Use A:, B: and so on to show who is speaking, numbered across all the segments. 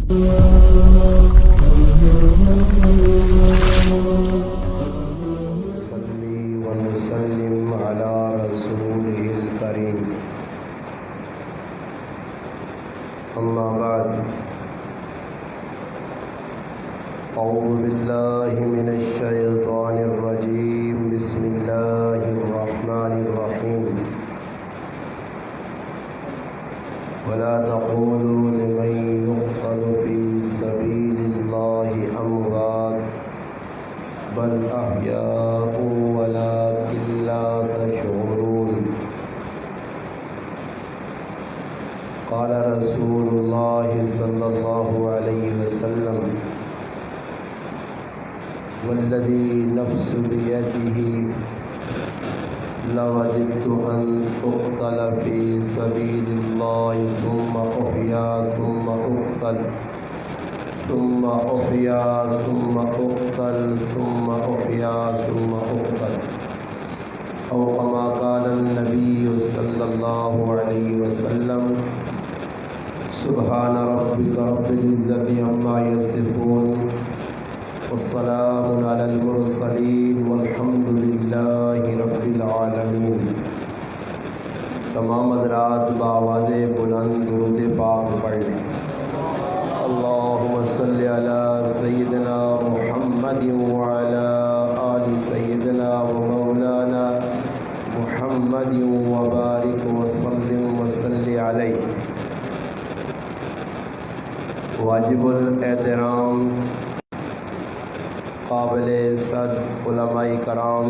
A: صلی ونسلم علی رسولہ الکریم اما بعد اعوذ باللہ من الشیطان الرجیم بسم اللہ الرحمن الرحیم ولا تقولوا لمن يقتل في سبيل الله أموات بل أحياء ولكن لا تشعرون قال رسول الله صلى الله عليه وسلم والذي نفس بيده لوددت أن أقتل في سبيل الله ثم أحيا ثم أقتل ثم أحيا ثم أقتل ثم أحيا ثم أقتل أو كما قال النبي صلى الله عليه وسلم سبحان ربك رب العزة عما يصفون والسلام على المرسلين والحمد لله رب العالمين۔ تمام حضرات بآواز بلند درود پاک پڑھ لیں۔ اللهم صل على سيدنا محمد وعلى آل سيدنا ومولانا محمد وبارك وسلم وصل عليه۔ واجب الاحترام قابل صد علماء کرام،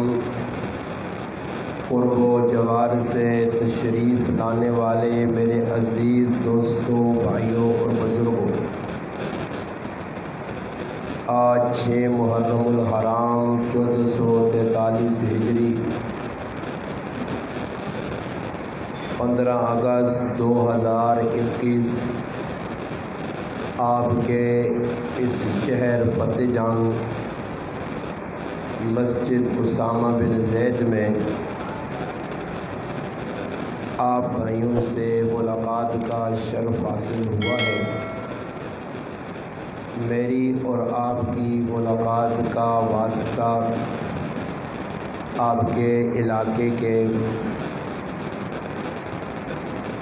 A: قرب و جوار سے تشریف لانے والے میرے عزیز دوستوں، بھائیوں اور بزرگوں، آج 6 محرم الحرام 1443 ہجری 15 اگست 2021 آپ کے اس شہر فتح جنگ مسجد اسامہ بن زید میں آپ بھائیوں سے ملاقات کا شرف حاصل ہوا ہے۔ میری اور آپ کی ملاقات کا واسطہ آپ کے علاقے کے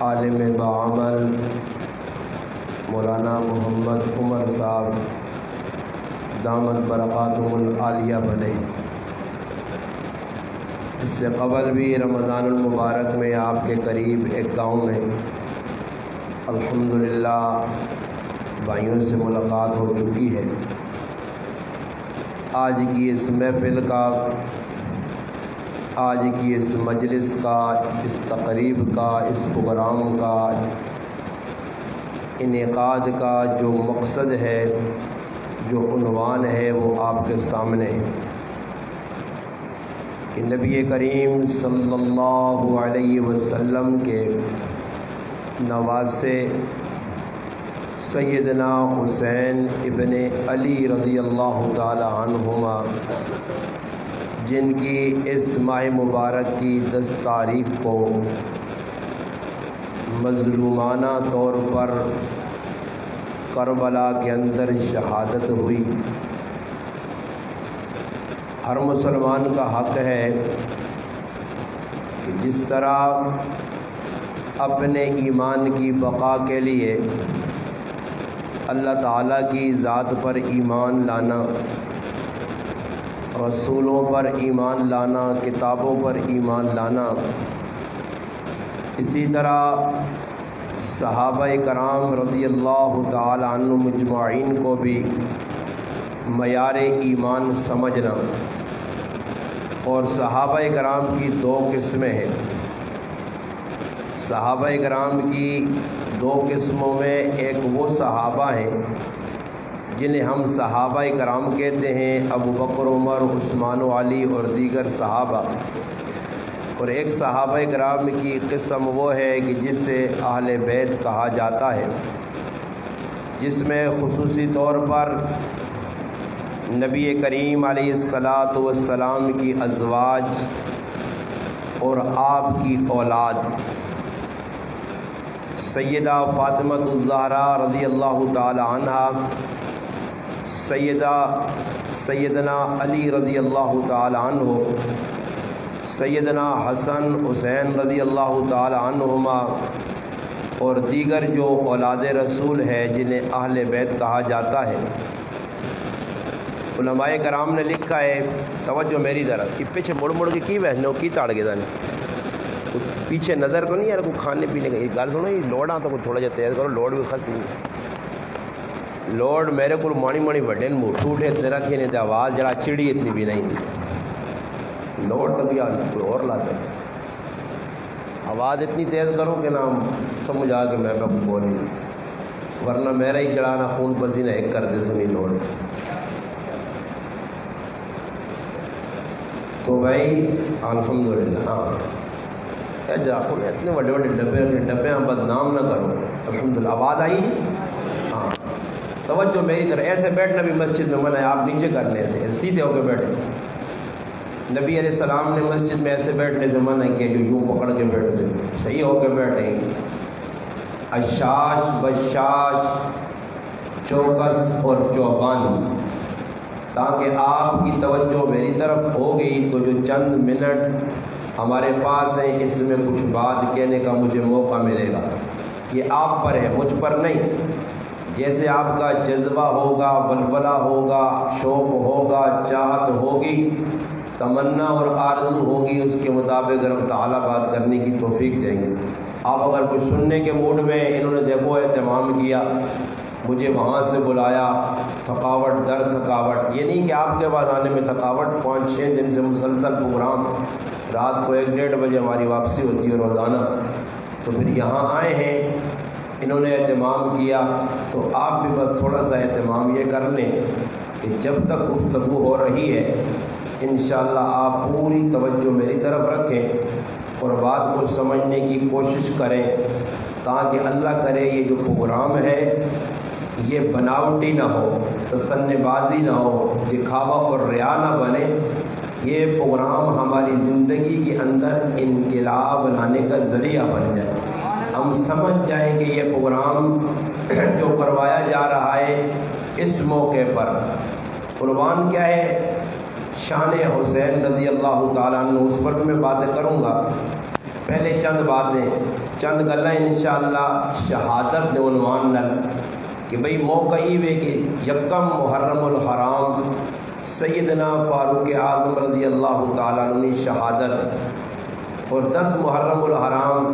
A: عالم بعمل مولانا محمد عمر صاحب دامت برکاتہم العالیہ بنے۔ اس سے قبل بھی رمضان المبارک میں آپ کے قریب ایک گاؤں میں الحمدللہ بھائیوں سے ملاقات ہو چکی ہے۔ آج کی اس محفل کا، آج کی اس مجلس کا، اس تقریب کا، اس پروگرام کا انعقاد کا جو مقصد ہے، جو عنوان ہے، وہ آپ کے سامنے ہے کہ نبی کریم صلی اللہ علیہ وسلم کے نواسے سیدنا حسین ابن علی رضی اللہ تعالی عنہما، جن کی اس ماہ مبارک کی 10 تاریخ کو مظلومانہ طور پر کربلا کے اندر شہادت ہوئی۔ ہر مسلمان کا حق ہے کہ جس طرح اپنے ایمان کی بقا کے لیے اللہ تعالیٰ کی ذات پر ایمان لانا، رسولوں پر ایمان لانا، کتابوں پر ایمان لانا، اسی طرح صحابہ کرام رضی اللہ تعالی عنہم مجمعین کو بھی معیار ایمان سمجھنا۔ اور صحابہ کرام کی 2 قسمیں ہیں۔ صحابہ کرام کی 2 قسموں میں ایک وہ صحابہ ہیں جنہیں ہم صحابہ کرام کہتے ہیں، ابو بکر، عمر، عثمان و علی اور دیگر صحابہ۔ اور ایک صحابہ کرام کی قسم وہ ہے کہ جسے اہل بیت کہا جاتا ہے، جس میں خصوصی طور پر نبی کریم علیہ الصلاۃ والسلام کی ازواج اور آپ کی اولاد، سیدہ فاطمہ الزہرا رضی اللہ تعالی عنہا، سیدنا علی رضی اللہ تعالی عنہ، سیدنا حسن حسین رضی اللہ تعالی عنہما اور دیگر جو اولاد رسول ہے جنہیں اہل بیت کہا جاتا ہے۔ علماء کرام نے لکھا ہے، توجہ میری طرف، کہ پیچھے مڑ مڑ کے کی بیٹھنے کی تاڑ کے دانے پیچھے نظر کو نہیں یار، کوئی کھانے پینے کا ایک گل سنو، یہ لوڈ آ تو کوئی تھوڑا جا تیز کرو، لوڈ بھی خسی لوڈ میرے کو مانی مانی وڈے موٹو اٹھے اتنے رکھے نہیں، آواز جڑا چڑی اتنی بھی نہیں تھی، لوڈ تو بھی کوئی اور لا دے، آواز اتنی تیز کرو کہ نہ سمجھ آ کہ میں کوئی بولی، ورنہ میرا ہی چڑھانا خون پسینہ ایک کر دے سنی لوڈ۔ تو بھائی الحمدللہ، ہاں جاکو اتنے بڑے بڑے ڈبے رکھے، ڈبے ہم بدنام نہ کرو، الحمدللہ۔ آواز آئی؟ ہاں توجہ میری طرح، ایسے بیٹھنا بھی مسجد میں منع ہے، آپ نیچے کرنے سے سیدھے ہو کے بیٹھے۔ نبی علیہ السلام نے مسجد میں ایسے بیٹھنے سے منع کیا جو یوں پکڑ کے بیٹھتے، صحیح ہو کے بیٹھیں، اشاش بشاش چوکس اور چوبان، تاکہ آپ کی توجہ میری طرف ہو گئی تو جو چند منٹ ہمارے پاس ہیں اس میں کچھ بات کہنے کا مجھے موقع ملے گا۔ یہ آپ پر ہے، مجھ پر نہیں۔ جیسے آپ کا جذبہ ہوگا، ولولہ ہوگا، شوق ہوگا، چاہت ہوگی، تمنا اور آرزو ہوگی، اس کے مطابق اللہ تعالیٰ بات کرنے کی توفیق دیں گے۔ آپ اگر کچھ سننے کے موڈ میں، انہوں نے دیکھو اہتمام کیا، مجھے وہاں سے بلایا، تھکاوٹ در تھکاوٹ، یہ نہیں کہ آپ کے بعد آنے میں تھکاوٹ، 5-6 دن سے مسلسل پروگرام، رات کو 1-1:30 بجے ہماری واپسی ہوتی ہے روزانہ، تو پھر یہاں آئے ہیں، انہوں نے اہتمام کیا، تو آپ بھی بس تھوڑا سا اہتمام یہ کر لیں کہ جب تک گفتگو ہو رہی ہے انشاءاللہ آپ پوری توجہ میری طرف رکھیں اور بات کو سمجھنے کی کوشش کریں، تاکہ اللہ کرے یہ جو پروگرام ہے یہ بناوٹی نہ ہو، تصنع بازی نہ ہو، دکھاوا اور ریا نہ بنے، یہ پروگرام ہماری زندگی کے اندر انقلاب لانے کا ذریعہ بن جائے، ہم سمجھ جائیں کہ یہ پروگرام جو کروایا جا رہا ہے اس موقع پر عنوان کیا ہے، شان حسین رضی اللہ تعالیٰ عنہ، اس پر بھی میں باتیں کروں گا۔ پہلے چند باتیں، چند گلیں انشاءاللہ شہادت نے عنوان نل کہ بھئی موقع ہی وے کہ یکم محرم الحرام سیدنا فاروق اعظم رضی اللہ تعالیٰ عنہ شہادت، اور 10 محرم الحرام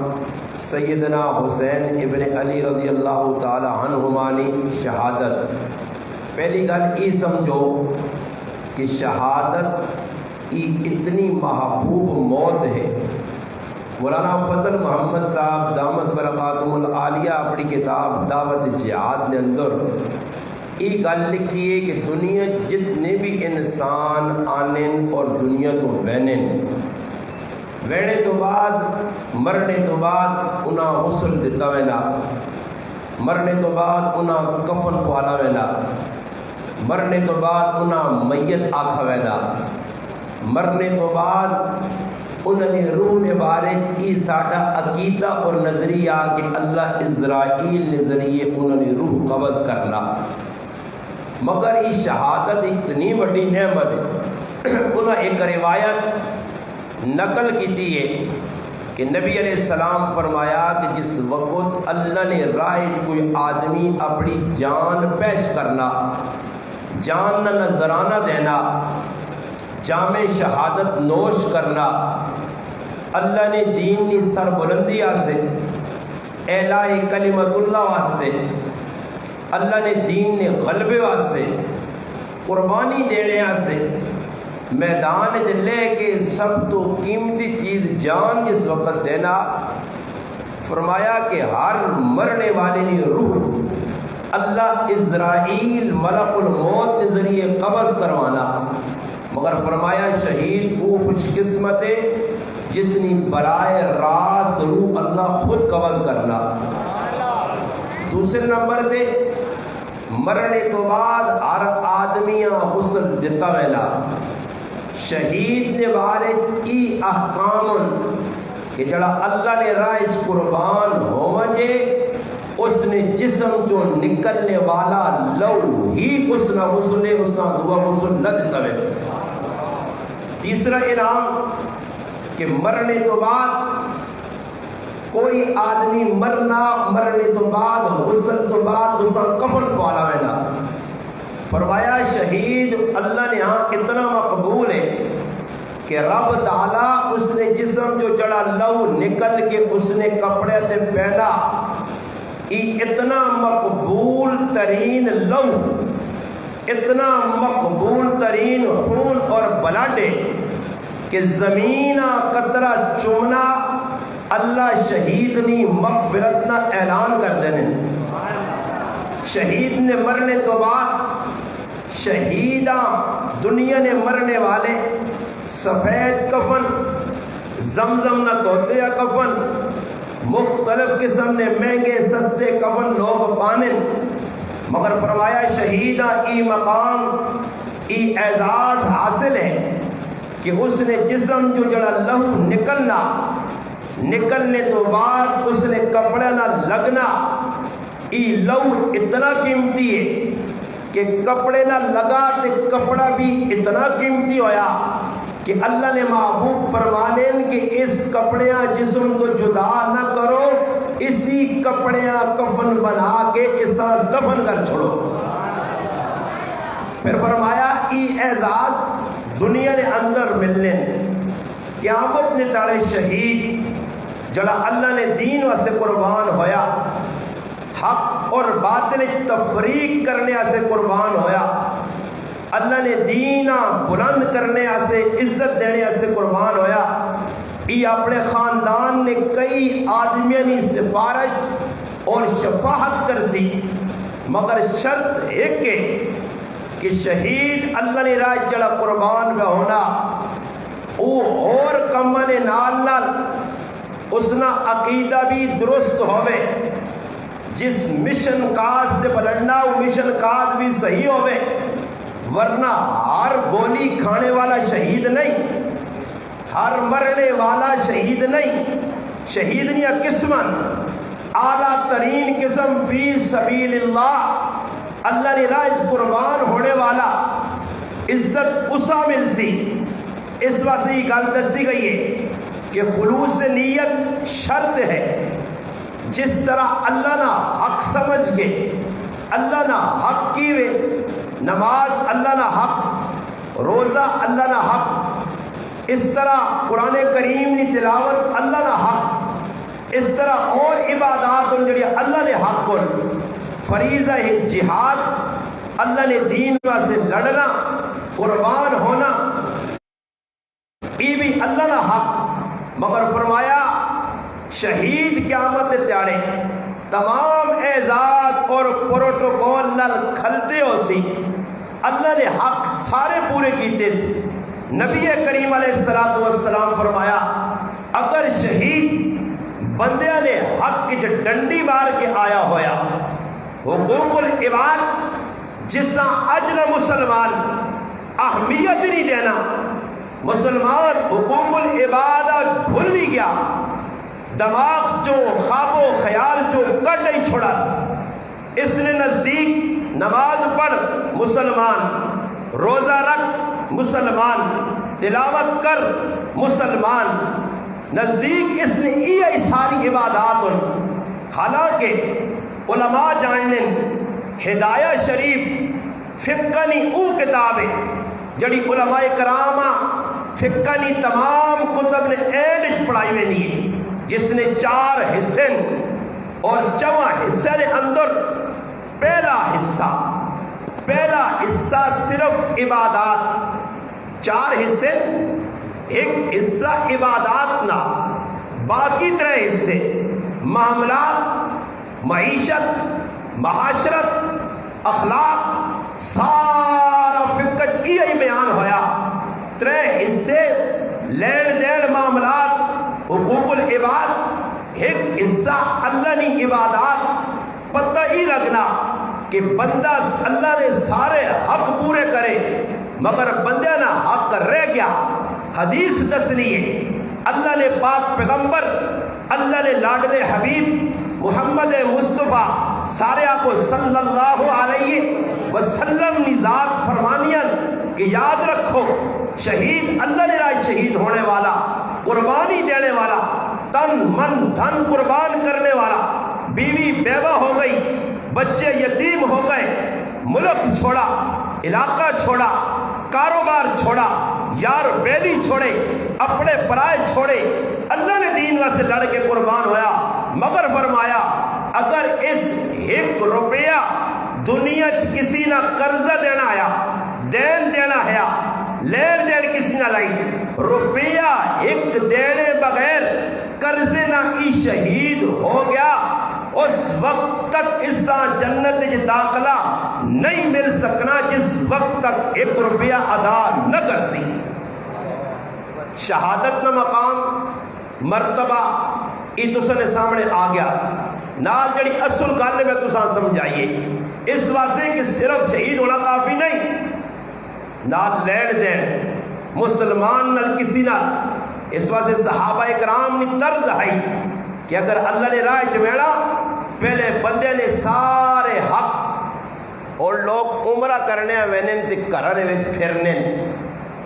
A: سیدنا حسین ابن علی رضی اللہ تعالیٰ عنہما نے شہادت۔ پہلی گل یہ سمجھو کہ شہادت یہ اتنی محبوب موت ہے۔ مولانا فضل محمد صاحب دامت برکاتہم العالیہ اپنی کتاب دعوت جہاد نے اندر یہ گل لکھی ہے کہ دنیا جتنے بھی انسان آنن اور دنیا تو وینن، وینے تو بعد مرنے تو بعد انہاں غسل دیتا وینا، مرنے تو بعد انہاں کفن پوالا وینا، مرنے تو بعد انہاں میت آکھا وینا، مرنے تو بعد انہوں نے روح نے بارے کی ساڈا عقیدہ اور نظریہ کہ اللہ اسرائیل نے ذریعے انہوں نے روح قبض کرنا، مگر یہ شہادت اتنی بڑی نعمت ہے۔ انہوں ایک روایت نقل کی ہے کہ نبی علیہ السلام فرمایا کہ جس وقت اللہ نے راہ کوئی آدمی اپنی جان پیش کرنا، جان نہ نذرانہ دینا، جام شہادت نوش کرنا، اللہ نے دین کی سر بلندی واسطے، اعلاء کلمت اللہ واسطے، اللہ نے دین نے غلبے واسطے، قربانی دینے واسطے میدان چ لے کے سب تو قیمتی چیز جان جس وقت دینا، فرمایا کہ ہر مرنے والے نے روح اللہ اسرائیل ملک الموت کے ذریعے قبض کروانا، مگر فرمایا شہید وہ خوش قسمت ہے جس نے برائے راست روح اللہ خود قبض کرنا۔ دوسرے نمبر دے مرنے تو بعد ہر آدمیاں غسل دیتا ویلا، شہید نے بارے ای احکام کہ جڑا اللہ نے راہ قربان ہو وجے اس نے جسم جو نکلنے والا لو ہی اس نہ مسلے اس نہ دعا مسل نہ دیتا ویسے. تیسرا انعام کہ مرنے تو بعد کوئی آدمی مرنے تو بعد غسل تو بعد اس کا کفن پالا وینا. فرمایا شہید اللہ نے ہاں اتنا مقبول ہے کہ رب تعالیٰ اس نے جسم جو جڑا لو نکل کے اس نے کپڑے تے پہنا اتنا مقبول ترین لو، اتنا مقبول ترین خون اور بلڈ کہ زمین قطرہ چومنا اللہ شہید نے مغفرت نہ اعلان کر دینے. شہید نے مرنے تو بعد شہیداں دنیا نے مرنے والے سفید کفن زمزم نہ دھوتے یا کفن مختلف قسم نے مہنگے سستے کفن لوگ پانے، مگر فرمایا شہیداں ای مقام ای اعزاز حاصل ہے کہ اس نے جسم جو جڑا لہو نکلنے تو بعد اس نے کپڑا نہ لگنا. ای لہو اتنا قیمتی ہے کہ کپڑے نہ لگا تے کپڑا بھی اتنا قیمتی ہویا کہ اللہ نے محبوب فرمانے کہ اس کپڑیاں جسم تو جدا نہ کرو، اسی کپڑیاں کفن بنا کے اس طرح دفن کر چھوڑو. پھر فرمایا ای اعزاز دنیا نے اندر ملنے قیامت نے تاڑے شہید جڑا اللہ نے دین واسے قربان ہویا، حق اور باطل تفریق کرنے سے قربان ہویا، اللہ نے دینہ بلند کرنے سے عزت دینے سے قربان ہویا. یہ اپنے خاندان نے کئی آدمیوں نے سفارش اور شفاعت کر سی، مگر شرط ایک کہ شہید اللہ نے راج جڑا قربان میں ہونا او اور کمانے نال اسنا عقیدہ بھی درست ہوئے، جس مشن کاز تے بلنڈا وہ مشن کاز بھی صحیح ہوئے، ورنہ ہر گولی کھانے والا شہید نہیں، ہر مرنے والا شہید نہیں. شہید نیا قسمن اعلیٰ ترین قسم فی سبیل اللہ نے راج قربان ہونے والا عزت اسا مل سی. اس واسطے یہ گل دسی گئی ہے کہ خلوص نیت شرط ہے. جس طرح اللہ نہ حق سمجھ کے اللہ نہ حق کی وے، نماز اللہ نہ حق، روزہ اللہ نہ حق، اس طرح قرآن کریم کی تلاوت اللہ نہ حق، اس طرح اور عبادات جڑی اللہ نے حق کو فریضہ ہے جہاد، اللہ نے دین سے لڑنا قربان ہونا یہ بھی اللہ نہ حق. مگر فرمایا شہید قیامت تیاڑے تمام اعزاز اور پروٹوکول نال کھلتے ہو سی، اللہ نے حق سارے پورے کیتے سی. نبی کریم علیہ السلام فرمایا اگر شہید بندیاں نے حق کی ڈنڈی مار کے آیا ہویا، حقوق العباد جسا اجل مسلمان اہمیت نہیں دینا، مسلمان حقوق العباد بھول بھی گیا، دماغ جو خواب و خیال جو کر نہیں چھوڑا، اس نے نزدیک نماز پڑھ مسلمان، روزہ رکھ مسلمان، تلاوت کر مسلمان، نزدیک اس نے یہ ساری عبادات، حالانکہ علماء جاننے ہدایہ شریف فقہ نی او کتاب ہے جڑی علماء کرامہ فقہ نی تمام کتب نے اینڈ پڑھائی میں نہیں، جس نے 4 حصے اور 4 حصے نے اندر پہلا حصہ صرف عبادات، 4 حصے، ایک حصہ عبادات نہ، باقی 3 حصے معاملات، معیشت، معاشرت، اخلاق، سارا فقہ یہی بیان ہویا. 3 حصے لین دین معاملات حقوق العباد، ایک حصہ اللہ نے عبادات. پتہ ہی لگنا کہ بندہ اللہ نے سارے حق پورے کرے مگر بندہ نہ حق رہ گیا. حدیث دسنی ہے اللہ نے پاک پیغمبر، اللہ نے لاڈلے حبیب محمد مصطفیٰ سارے کو صلی اللہ علیہ وسلم نزاد فرمانیاں کہ یاد رکھو شہید اللہ نے رائے شہید ہونے والا، قربانی دینے والا، تن من دھن قربان کرنے والا، بیوی بیوہ ہو گئی، بچے یتیم ہو گئے، ملک چھوڑا، علاقہ چھوڑا، کاروبار چھوڑا، یار بیلی چھوڑے، اپنے پرائے چھوڑے، اللہ نے دین واسطے لڑ کے قربان ہویا، مگر فرمایا اگر اس 1 روپیہ دنیا کسی نہ قرضہ دینا آیا، دین دینا ہے، لین دین کسی نہ لائی، روپیہ 1 دینے بغیر قرضے نہ کی شہید ہو گیا، اس وقت تک انسان جنت کی داخلہ نہیں مل سکنا جس وقت تک 1 روپیہ ادا نہ کر سی۔ شہادت نہ مقام مرتبہ یہ تساں سامنے آ گیا، نال جڑی اصل گل میں تساں سمجھائیے، اس واسطے کہ صرف شہید ہونا کافی نہیں، نال لین دین مسلمان نال کسی نال، اس واسطے صحابہ کرام نے طرز آئی کہ اگر اللہ نے راہ چمیڑا پہلے بندے نے سارے حق، اور لوگ عمرہ کرنے وینن تے گھراں وچ پھرنے،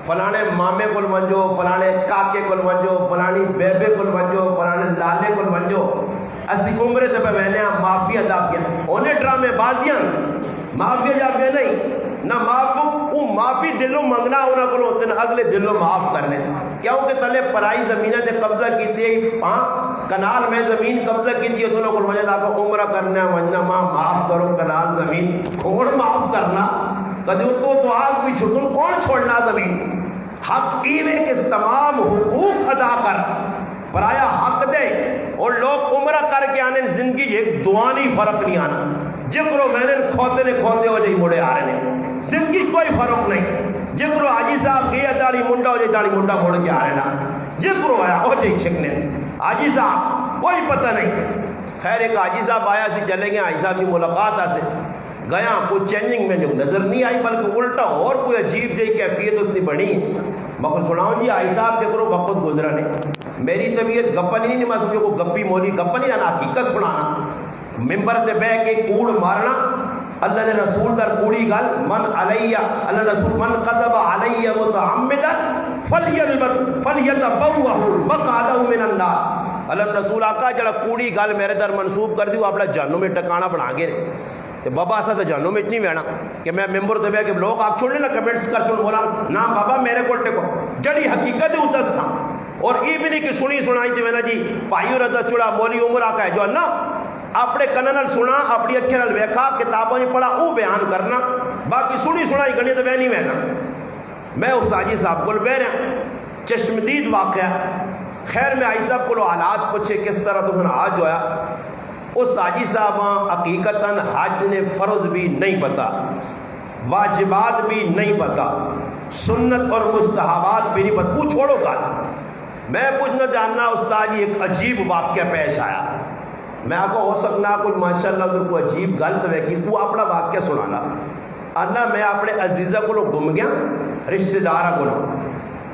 A: فلانے مامے کول ونجو، فلانے کاکے کول ونجو، فلانی بیبے کول ونجو، فلانے لالے کول ونجو، اسی عمرے تے پہ وینے معافی ادا کیا، انہیں ڈرامے بازیاں معافی جاپے نہیں نہ معافی دلوں منگنا انہاں کو ہوتے ہیں، اگلے دلوں معاف کرنے، کیونکہ تلے پرائی زمینہ تے قبضہ کیتی ہے، کنال میں زمین قبضہ کیتی ہے، دونوں کو وجہ دا عمرہ کرنا ونجنا ماں معاف کرو، کنال زمین کھوڑ معاف کرنا، کدیو تو آگ بھی چھٹن کون چھوڑنا زمین، حق ایوے کے تمام حقوق ادا کر، پرایا حق دے، اور لوگ عمرہ کر کے آنے زندگی ایک دعانی فرق نہیں آنا، جکرو وینن کھوتے نے کھوتے ہو جائی مڑے آ رہے ہیں، زندگی کوئی فرق نہیں، جکرو آجی صاحب گیا داڑی منڈا ہو جائی داڑی منڈا موڑ کے آ رہے ہیں، جکرو آیا ہو جائی چھکنے، آجی صاحب کوئی پتہ نہیں، خیر ایک آجی صاحب آیا سی چلے گئے، آجی صاحب کی ملاقات آسے گیا، کوئی چینجنگ میں جو نظر نہیں آئی بلکہ الٹا اور کوئی عجیب جائی کیفیت اس نے بڑھی، مگر سناؤں جی آئی صاحب کے کرو وقت گزرا نہیں، میری طبیعت گپا نہیں میں سمجھو کو گپی مولی گپا نہیں آنا، حقیقت سنانا، ممبر تے بہ کے کوڑ مارنا، اللہ نے رسول در کوڑی گل من علیہ، اللہ رسول من قذب علیہ متعمدا فلیتبوہ مقعدہ من النار، اللہ رسول آقا جڑا کوڑی گل میرے در منسوب کر دی وہ اپنا جہنم میں ٹکانا بنا گے، کہ بابا ایسا تو جہنم میں نہیں وینا کہ میں ممبر تے بہ کے لوگ آگ چھوڑنے نا کمنٹس کر چھوڑ بولا نا بابا میرے کو ٹکو جڑی حقیقت ہے ادھر سا، اور یہ بھی نہیں کہ سنی سنائی تھی میں جی پائیو رضا چڑا مولی عمر آقا ہے جو نا اپنے کنن سنا اپنی اکھے نال ویکھا کتابوں میں پڑھا وہ بیان کرنا، باقی سنی سنائی گنی تو میں نہیں وینا۔ میں اس حاجی صاحب کو بہ رہا چشمدید واقعہ، خیر میں حاجی صاحب کو حالات پوچھے کس طرح تو حج ہویا، اس حاجی صاحب حقیقتاً حج نے فرض بھی نہیں پتا، واجبات بھی نہیں پتا، سنت اور مستحبات بھی نہیں پتا، وہ چھوڑو گا، میں پوچھنا جاننا استاد جی ایک عجیب واقعہ پیش آیا، میں آپ کو ہو سکنا کوئی ماشاءاللہ اگر کوئی عجیب غلط ہے کہ وہ اپنا واقعہ سنانا، انا میں اپنے عزیزہ کو گم گیا، رشتہ دارہ کو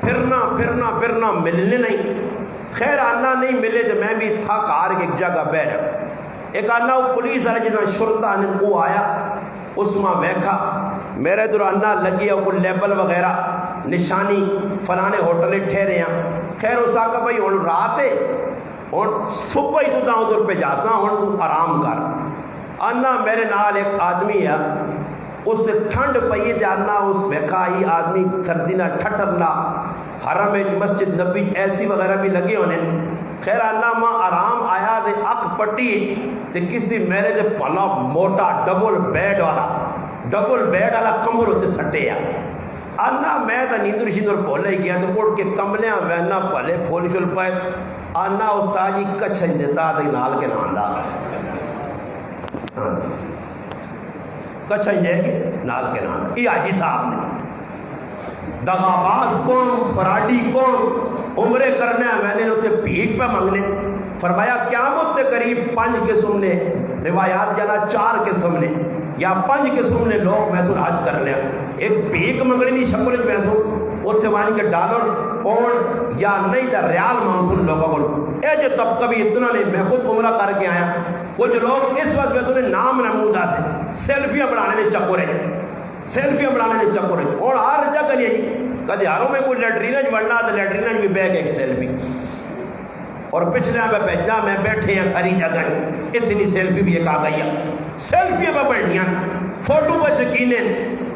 A: پھرنا ملنے نہیں، خیر آنا نہیں ملے تو میں بھی تھا کار ایک جگہ بہ رہا، ایک آنا وہ پولیس والے جنہاں شرطہ نے وہ آیا، اس میں بیٹھا میرے دور آنا لگی ہے وہ لیبل وغیرہ نشانی فلانے ہوٹلے ٹھہرے ہیں، خیر اس آقا بھائی ہوں رات ہے اور صبح ہی تو داؤں دور پہ جاسنا ہوں تو آرام کر، آنا میرے نال ایک آدمی ہے اس سے ٹھنڈ پئیے جاننا اس بیکھا ہی آدمی سردی نہ ٹھٹرنا، حرم مسجد نبی ایسی وغیرہ بھی لگے ہونے، خیر آنا ماں آرام آیا دے اک پٹی تے کسی میرے دے پلا موٹا ڈبل بیڈ والا کمر ہوتے سٹے آ، آنا میں تا نیندر شیندر بولے گیا تو اڑ کے کملیاں وینا پلے پھول شل پائے، آنا استاجی کچھ جتا تے نال کے ناندا کچھ جائے گی نال کے ناندا، یہ حاجی صاحب نے دغاباز کون فراڈی کون عمرے کرنے میں نے اسے بھیک پہ منگنے، فرمایا قیامت کے قریب 5 قسم نے روایات جانا 4 قسم نے یا 5 قسم نے لوگ محسوس حج کرنے، ایک بھیک منگنی نہیں شکل محسوس اتنے وہاں کے ڈالر پاؤنڈ یا نہیں دا ریال مانسون لوگوں کو، اے جو طبقہ بھی اتنا نہیں، میں خود عمرہ کر کے آیا کچھ لوگ اس وقت میں تمہیں نام نمودہ سے سیلفیاں بنانے میں چکر ہے، سیلفیاں بنانے میں چکر ہے، اور ہر جگہ نہیں جی کدی ہاروں میں کوئی لیٹرینج بننا تو لیٹرینج بھی بیگ ایک سیلفی، اور پچھلے میں بھیجنا میں بیٹھے ہیں کھری جگہ اتنی سیلفی بھی ایک آ گئی ہے، سیلفی پہ بڑھنیاں فوٹو پہ چکینے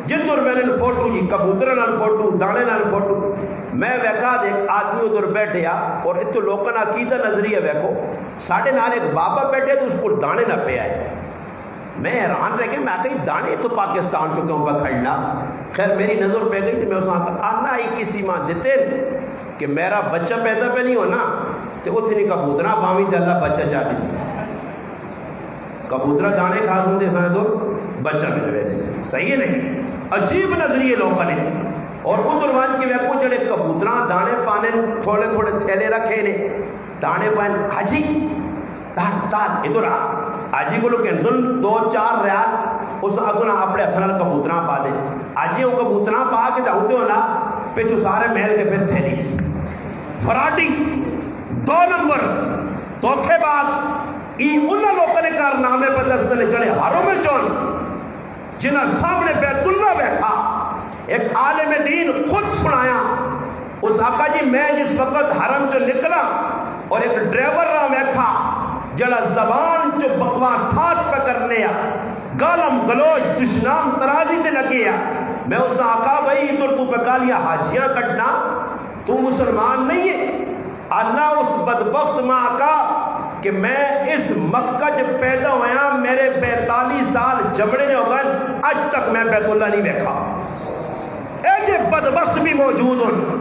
A: جدھر میں نے فوٹو جی کبوتر نال فوٹو دانے نال فوٹو میں ویکھا ایک آدمی ادھر بیٹھے اور اتنے لوگوں کا عقیدہ نظریہ ویکھو ساڑھے نال ایک بابا بیٹھے تو اس کو دانے نہ پہ آئے، میں حیران رہ گیا، میں کہیں دانے تو پاکستان چکے ہوں پہ کھڑنا، خیر میری نظر پہ گئی تو میں اس وہاں آنا ہی کسی ماں دیتے کہ میرا بچہ پیدا پہ نہیں ہونا تو اتنی کبوترہ باوی تے اللہ بچہ چاہتی سی، کبوترہ دانے کھا سنتے سارے تو بچہ مل ویسے صحیح ہے نہیں، عجیب نظریے لوگوں نے، اور ادھر وان کے ویکو جڑے کبوترہ دانے پانے تھوڑے تھوڑے تھیلے رکھے نے دانے پانے حجی تان ادھر آجی کو لوگ کنسن 2-4 ریال اس اگنا اپنے اتھنال کبوترہ پا دے آجی وہ کبوترہ پا کے داؤتے ہونا پیچھو سارے محل کے پھر تھیلی جی فراڈی 2 نمبر دوکھے بعد ای انہا لوگوں نے کارنامے پر دستنے جڑے ہاروں میں چون جنہاں سامنے بیت اللہ بیٹھا ایک عالم دین خود سنایا اس آقا جی میں جس وقت حرم جو نکلا اور ایک ڈرائیور رہا بیٹھا جڑا زبان جو بکواسات پہ کرنے گالم گلوچ دشنام ترازی تے لگے میں اس آقا بھائی ادھر تو پہ گالیا حاجیاں کٹنا تو مسلمان نہیں ہے اللہ اس بدبخت میں آقا کہ میں اس مکہ جب پیدا ہویا میرے 45 سال جبڑے نے ہوگن آج تک میں بیت اللہ نہیں بیٹھا، ایسے بدبخت بھی موجود ہیں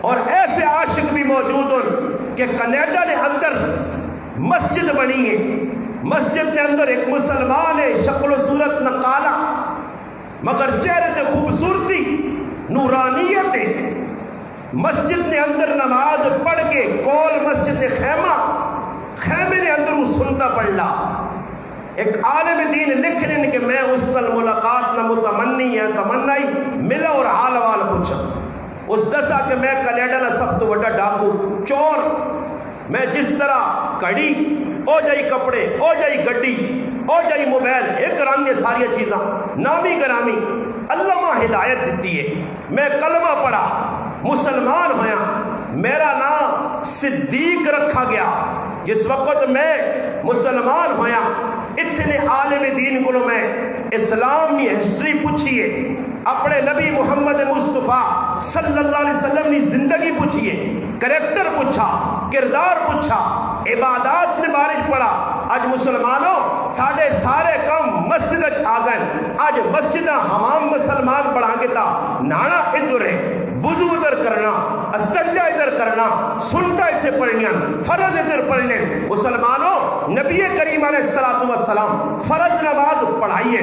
A: اور ایسے عاشق بھی موجود ہیں کہ کینیڈا نے اندر مسجد بنی ہے، مسجد کے اندر ایک مسلمان ہے شکل و صورت نقالا مگر چہرے تے خوبصورتی نورانیت ہے، مسجد نے اندر نماز پڑھ کے کول مسجد خیمے نے اندر وہ سنتا پڑھلا ایک عالم دین لکھ رہے کہ میں اس تل ملاقات نہ متمنی ہے تمنائی ملا اور حال وال پوچھا اس دسا کہ میں کینیڈا نہ سب تو بڑا ڈاکو چور میں جس طرح کڑی او جائی کپڑے او جائی گڈی او جائی موبائل ایک رنگ یہ ساری چیزاں نامی گرامی اللہ ماں ہدایت دیتی ہے، میں کلمہ پڑھا مسلمان ہویا میرا نام صدیق رکھا گیا، جس وقت میں مسلمان ہویا اتنے عالم دین کو میں اسلام کی ہسٹری پوچھئے اپنے نبی محمد مصطفیٰ صلی اللہ علیہ وسلم کی زندگی پوچھئے کریکٹر پوچھا کردار پوچھا عبادات میں بارش پڑا آج مسلمانوں سارے کم مسجد آ گئے آج مسجد حمام مسلمان پڑھا کے تا نانا ادھر ہے وضو ادھر کرنا استنجا ادھر کرنا سنتا ادھر پڑھنیاں فرض ادھر پڑھنے مسلمانوں نبی کریم علیہ السلام فرض نماز پڑھائیے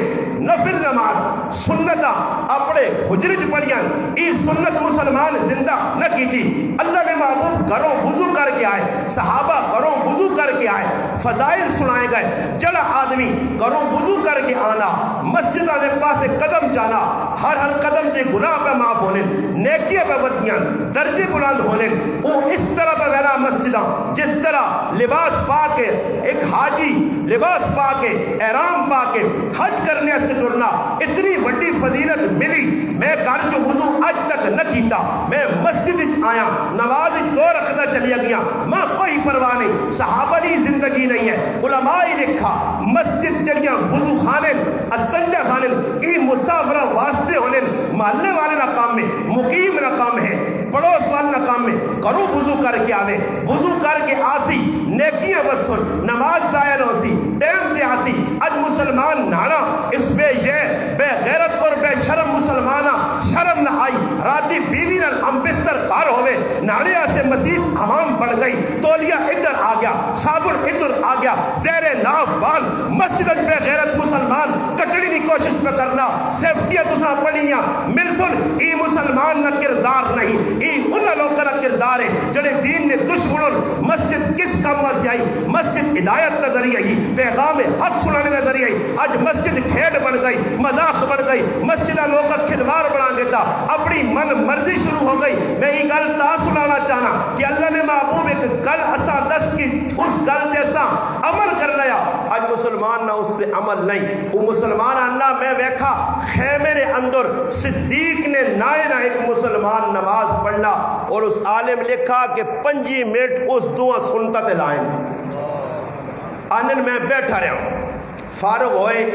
A: نفل نماز سنتا اپنے حجرج پڑھیاں ای سنت مسلمان زندہ نہ کی تھی اللہ نے محبوب گھروں وضو کر کے آئے صحابہ گھروں وضو کر کے آئے فضائل سنائے گئے جڑا آدمی گھروں وضو کر کے آنا مسجدہ نے پاسے قدم جانا ہر قدم کے گناہ پہ معاف ہونے نیکیاں پہ بدیاں درجے بلند ہونے وہ اس طرح پہ بہنا مسجدہ جس طرح لباس پا کے ایک حاجی لباس پا کے احرام پا کے حج کرنے سے جڑنا اتنی بڑی فضیلت ملی میں گھر جو وضو آج تک نہ کیتا میں مسجد آیا نماز 2 رکعت چلی گیا ماں کوئی پرواہ نہیں صحابہ کی زندگی نہیں ہے علماء لکھا مسجد جڑیاں وضو خانے استنجا خانے ای مسافرہ واسطے ہونے محلے والے نہ کام میں مقیم نہ کام ہے پڑوس والے نہ کام میں کرو وضو کر کے آوے وضو کر کے آسی نیکیاں بسن نماز ضائع ہو سی ٹائم تے آسی اج مسلمان نانا اس بے یہ بے غیرت اور بے شرم مسلمانہ شرم نہ آئی راتی بیوی نہ ہم بستر کار ہوئے ناڑے سے مزید حمام بڑھ گئی تولیہ ادھر آ گیا صابن ادھر آ گیا زیر ناف بال مسجد بے غیرت مسلمان کٹڑی کی کوشش پہ کرنا سیفٹیاں تساں پڑھیاں مل سن ای مسلمان نہ کردار نہیں ای انہاں لوگوں کا کردار ہے جڑے دین نے دشمنوں مسجد کس کام سے آئی مسجد ہدایت کا ذریعہ ہی پیغام حق سنانے کا ذریعہ ہی آج مسجد کھیڈ بن گئی مذاق بن گئی مسجدہ لوگ کا کھلواڑ بنا دیتا اپنی من مرضی شروع ہو گئی میں یہ گل تا سنانا چاہنا کہ اللہ نے محبوب ایک گل اسا دس کی اس گل جیسا عمل کر لیا اج مسلمان نہ اس تے عمل نہیں. وہ مسلمان اللہ میں ویکھا خیمے دے اندر صدیق نے نائے نہ ایک مسلمان نماز پڑھنا اور اس عالم لکھا کہ 5 منٹ اس دعا سنتا تے لائیں. آنن میں بیٹھا رہا ہوں, فارغ ہوئے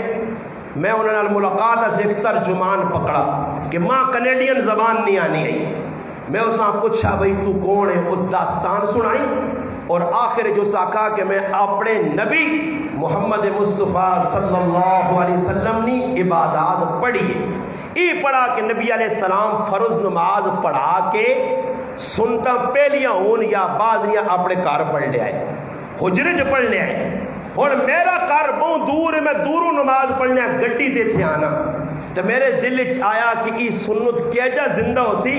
A: میں انہوں نے ملاقات سے ایک ترجمان پکڑا کہ ماں کنیڈین زبان نہیں آنی ہے. میں اس سے پوچھا بھئی تو کون ہے, اس داستان سنائی اور آخر جو ساکھا کہ میں اپنے نبی محمد مصطفیٰ صلی اللہ علیہ وسلم نے عبادات پڑھی ہے. ای پڑھا کہ نبی علیہ السلام فرض نماز پڑھا کے سنتا پہلیاں ہون یا بعد یا اپنے کار پڑھ لے آئے, حجرے جو پڑھ لے آئے. اور میرا کار بہت دور ہے, میں دوروں نماز پڑھنے گڈی دے تھے آنا تو میرے دل آیا کہ ای سنت کیجا زندہ ہو سی.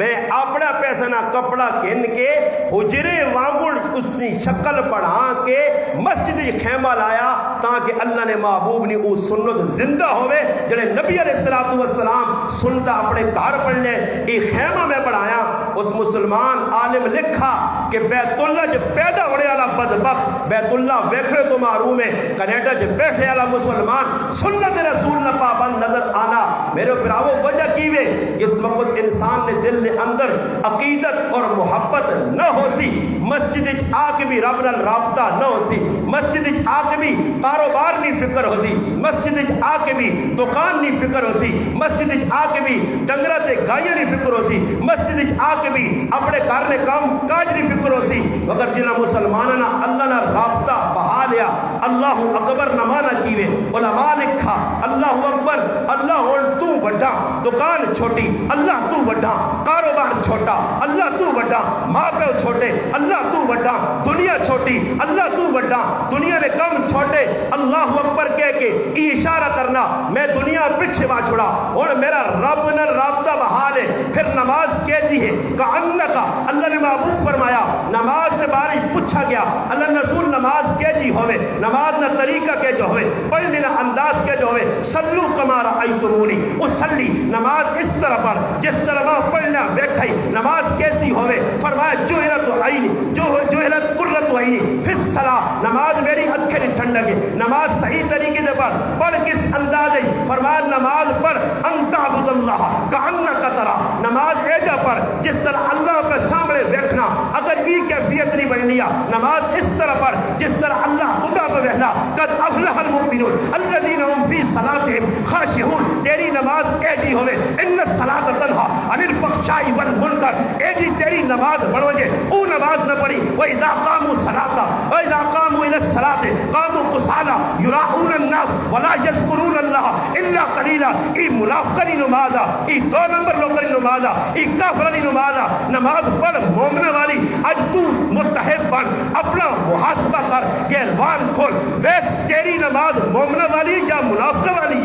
A: میں اپنا پیسہ نہ کپڑا کہن کے حجرے وانگڑ اس کی شکل پڑھا کے مسجد خیمہ لایا تاکہ اللہ نے محبوب نے وہ سنت زندہ ہوئے جنہیں نبی علیہ السلام سنتا اپنے گھر پڑھ لے. ای خیمہ میں پڑھایا. اس مسلمان عالم لکھا کہ بیت اللہ جو پیدا ہونے والا بدبخت بیت اللہ ویکھنے تو معروم ہے, کینیڈا جو بیٹھے والا مسلمان سنت رسول نہ پابند نظر آنا. میرے پراؤ وجہ کی وے اس وقت انسان نے دل کے اندر عقیدت اور محبت نہ ہو سی, مسجد آ کے بھی رب نال رابطہ نہ ہو سی, مسجد آ کے بھی کاروبار نہیں فکر ہو سی, مسجد آ کے بھی دکان نہیں فکر ہو سی, مسجد آ کے بھی ڈنگرا تے گائیاں نہیں فکر ہو سی, مسجد آ کے بھی اپنے گھر نے کام کاج نہیں فکر ہو سی. مگر جنہ مسلمانہ اللہ نہ رابطہ بہا لیا, اللہ اکبر نمانا کیوے, علماء لکھا اللہ اکبر, اللہ ہون تو وڈا, دکان چھوٹی اللہ تو وڈا, کاروبار چھوٹا اللہ تو وڈا, ماں پیو چھوٹے اللہ تو وڈا, دنیا چھوٹی اللہ تو وڈا, دنیا نے کم چھوٹے اللہ اکبر کہہ کے یہ اشارہ کرنا میں دنیا پیچھے با چھوڑا اور میرا رب نہ رابطہ بحال ہے. پھر نماز کہتی ہے کأنکا, اللہ نے محبوب فرمایا نماز کے بارے پوچھا گیا اللہ رسول نماز کے جی ہوئے, نماز نہ طریقہ کے جو ہوئے, پڑھنے نہ انداز کے جو ہوئے, سلو کما رأیتمونی, اسلی نماز اس طرح پڑھ جس طرح میں پڑھنا ویکھائی. نماز کیسی ہوئے, فرمایا جوہرت عینی, جوہرت قرۃ عینی فی الصلاۃ, نماز میری اکھیں نہیں ٹھنڈکے. نماز صحیح طریقے سے پڑھ کس انداز ہے, فرمایا نماز پڑھ ان تعبد اللہ کأنک ترا, نماز ایجا پڑھ جس طرح اللہ کے سامنے دیکھنا. اگر یہ کیفیت نہیں بن لیا نماز اس طرح پڑھ جس طرح اللہ خدا پہ بہنا. قد افلح المؤمنون الذین هم فی صلاتهم خاشعون, تیری نماز ایجی ہوئے ان الصلاۃ تنہا عن الفحشاء والمنکر, ایجی تیری نماز بڑھو گے او نماز نہ پڑھی. وَإِذَا قَامُوا الصَّلَاةَ وَإِذَا قَامُوا إِلَى الصَّلَاةِ قَامُوا كُسَالَىٰ يُرَاءُونَ النَّاسَ وَلَا يَذْكُرُونَ اللَّهَ إِلَّا قَلِيلًا. ای منافقی نمازا, ای 2 نمبر لوگوں نمازا, ای کافرانی نمازا. نماز پڑھ مومنہ والی. اج تو متحد بن, اپنا محاسبہ کر, گہلوان کھول, ویک تیری نماز مومنہ والی یا منافقہ والی.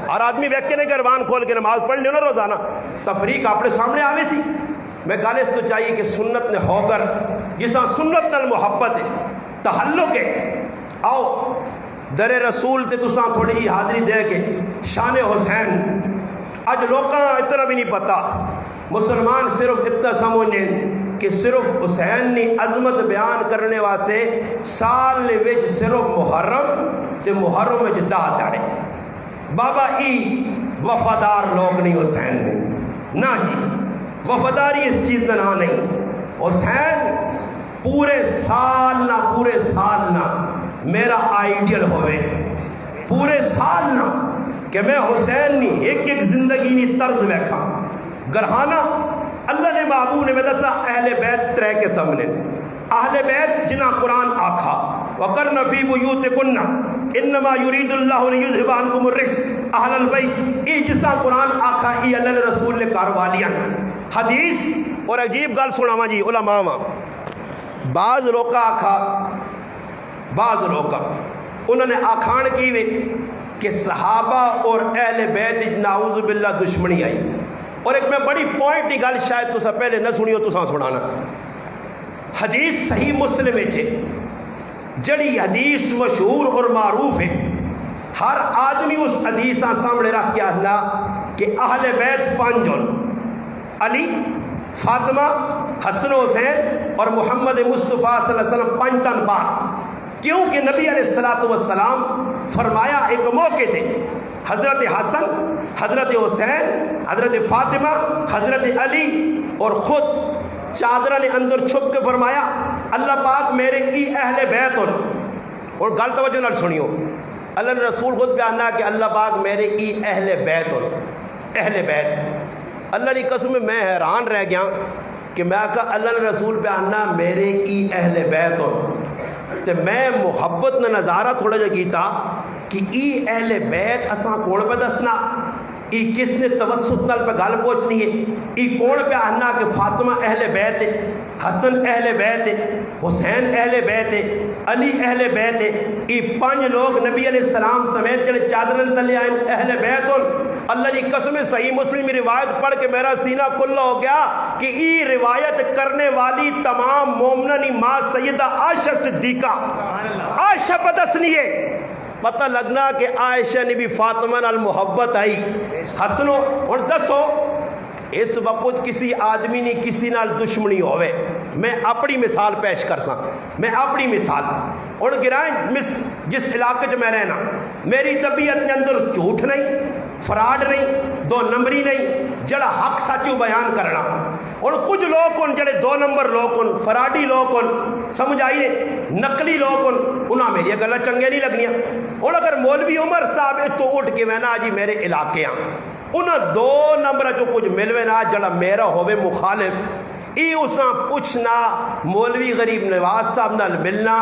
A: ہر آدمی ویک کے نہیں گہلوان کھول کے نماز پڑھ لینا روزانہ, تفریق اپنے سامنے آوے سی. میں گالس تو چاہیے کہ سنت نے ہو کر جسا سنت نال محبت ہے, تعلق ہے, آؤ در رسول تے تساں تھوڑی جی حاضری دے کے شان حسین. اج لوکاں اتنا بھی نہیں پتا, مسلمان صرف اتنا سمجھیں کہ صرف حسین نے عظمت بیان کرنے واسطے سال وچ صرف محرم تے محرم وچ 10 داڑے. بابا ای وفادار لوگ نہیں حسین نے, نہ جی وفاداری اس چیز کا نام نہیں. حسین پورے سال نہ میرا آئیڈیل ہوئے, پورے سال نہ کہ میں حسین نہیں ایک زندگی نہیں طرز ویکھا. گرہانہ اللہ نے محبوب نے دسا اہل بیت 3 کے سامنے, اہل بیت جنہ قرآن آکھا وَقَرْنَ فِي بُيُوتِكُنَّ إِنَّمَا يُرِيدُ اللَّهُ لِيُذْهِبَ عَنْكُمُ الرِّجْسَ أَهْلَ الْبَيْتِ. ای جسا قرآن آکھا ای اللہ نے رسول نے کاروالیاں. حدیث اور عجیب گل سناواں جی علماء وا, بعض لوگ آکھا, بعض لوگ انہوں نے آکھان کی وے کہ صحابہ اور اہل بیت نعوذ باللہ دشمنی آئی. اور ایک میں بڑی پوائنٹ کی گل شاید تسا پہلے نہ سنی ہو, تسا سنانا. حدیث صحیح مسلم ہے, جڑی حدیث مشہور اور معروف ہے, ہر آدمی اس حدیث سامنے رکھ کے آنا کہ اہل بیت 5 ہن, علی, فاطمہ, حسن و حسین اور محمد مصطفیٰ صلی اللہ علیہ وسلم 5 تن بعد.
B: کیونکہ نبی علیہ الصلوۃ والسلام فرمایا ایک موقع تھے حضرت حسن، حضرت حسین، حضرت فاطمہ، حضرت علی اور خود چادرہ نے اندر چھپ کے فرمایا اللہ پاک میرے ای اہل بیت اور گل توجہ نال سنیو، اللہ نے رسول خود بیان کہ اللہ پاک میرے ای اہل بیت اہل بیت، اللہ کی قسم میں حیران رہ گیا کہ میں کہا اللہ نے رسول بیاننا میرے ای اہل بیت تے میں محبت نہ نظارہ تھوڑا جا کیتا کہ ای اہل بیت اساں کون پہ دسنا، ای کس نے توسط نال پہ گل پہنچنی ہے، ای کون پہ آنا کہ فاطمہ اہل بیت ہے، حسن اہل بیت ہے، حسین اہل بیت ہے، علی اہل بیت ہے، ای 5 لوگ نبی علیہ السلام سمیت جڑے چادرن تلے آئے اہل بیت اور اللہ کی قسم صحیح مسلم روایت پڑھ کے میرا سینہ کھلا ہو گیا کہ ای روایت کرنے والی تمام مومنانی ماں سیدہ عائشہ صدیقہ عائشہ بدسنی ہے، پتہ لگنا کہ عائشہ نے بھی فاطمہ نال محبت آئی حسنو اور دسو اس وقت کسی آدمی نے کسی نال دشمنی ہوئے، میں اپنی مثال پیش کر سا، میں اپنی مثال اور گرائیں جس علاقے جو میں رہنا میری طبیعت کے اندر جھوٹ نہیں، فراڈ نہیں، 2 نمبری نہیں، جڑا حق سچو بیان کرنا، اور کچھ لوگ ان جڑے 2 نمبر لوگ ان فراڈی لوگ ان سمجھ آئیے نقلی لوگ ان انہاں میری گلہ چنگے نہیں لگنیاں، اور اگر مولوی عمر صاحب تو اٹھ کے وینا جی میرے علاقے ہیں انہاں 2 نمبر جو کچھ ملوے نا جڑا میرا ہوئے مخالف ای اساں پوچھنا مولوی غریب نواز صاحب نال ملنا،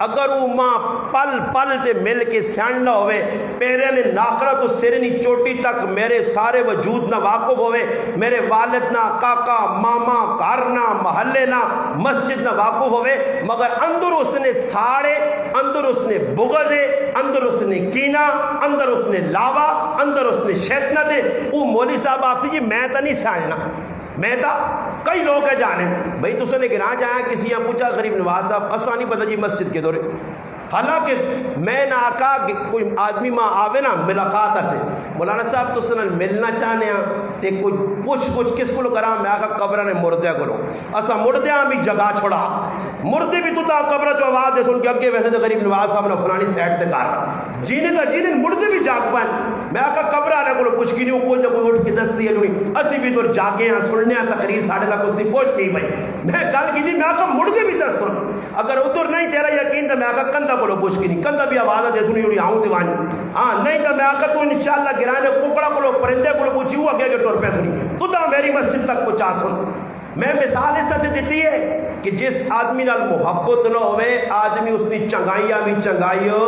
B: اگر وہ ماں پل پل تے مل کے سینڈ نہ ہوئے پیرے نے ناخرہ تو سرنی چوٹی تک میرے سارے وجود نہ واقف ہوئے، میرے والد نہ کاکا ماما گھر نہ محلے نہ مسجد نہ واقف ہوئے، مگر اندر اس نے ساڑے، اندر اس نے بغض، اندر اس نے کینہ، اندر اس نے لاوا، اندر اس نے شیطنت ہے، وہ مولوی صاحب آخسی جی میں تا نہیں ساننا، میں تا کئی لوگ ہے جانے بھئی تو نے گراں جایا کسی یہاں پوچھا غریب نواز صاحب اسا نہیں پتہ جی مسجد کے دورے، حالانکہ میں نہ آکا کہ کوئی آدمی ماں آوے نا ملاقات سے مولانا صاحب تو سنن ملنا چاہنے ہیں تے کچھ کس کو کراں میں آکا قبرہ نے مردے کرو اسا مردے بھی جگہ چھوڑا مردے بھی تو تا قبرہ جو آواز دے سن کے اگے ویسے تو غریب نواز صاحب نے فلانی سیٹ تے کر رہا جینے مردے بھی جاگ پائیں میں آکا قبرہ نے کو پوچھ کی نہیں کوئی نہ کوئی اٹھ کے دسی ہے اسی بھی تو جاگے ہیں سننے ہیں تقریر ساڑھے تک اس دی پہنچ نہیں بھائی میں گل کی تھی میں آکا مردے بھی دس سن اگر ادھر نہیں تیرا یقین تو میں آکا کندہ کو پوچھ کی نہیں کندہ بھی آواز دے سنی ہوئی آؤں تے وانی ہاں نہیں تو میں آکا تو انشاءاللہ گرانے ککڑا کو پرندے کو پوچھی ہوا گیا کہ ٹور پہ سنی تو دا میری مسجد تک پہنچا سن میں مثال اس سے دیتی ہے کہ جس آدمی نال محبت نہ ہوئے آدمی اس کی چنگائیاں بھی چنگائیوں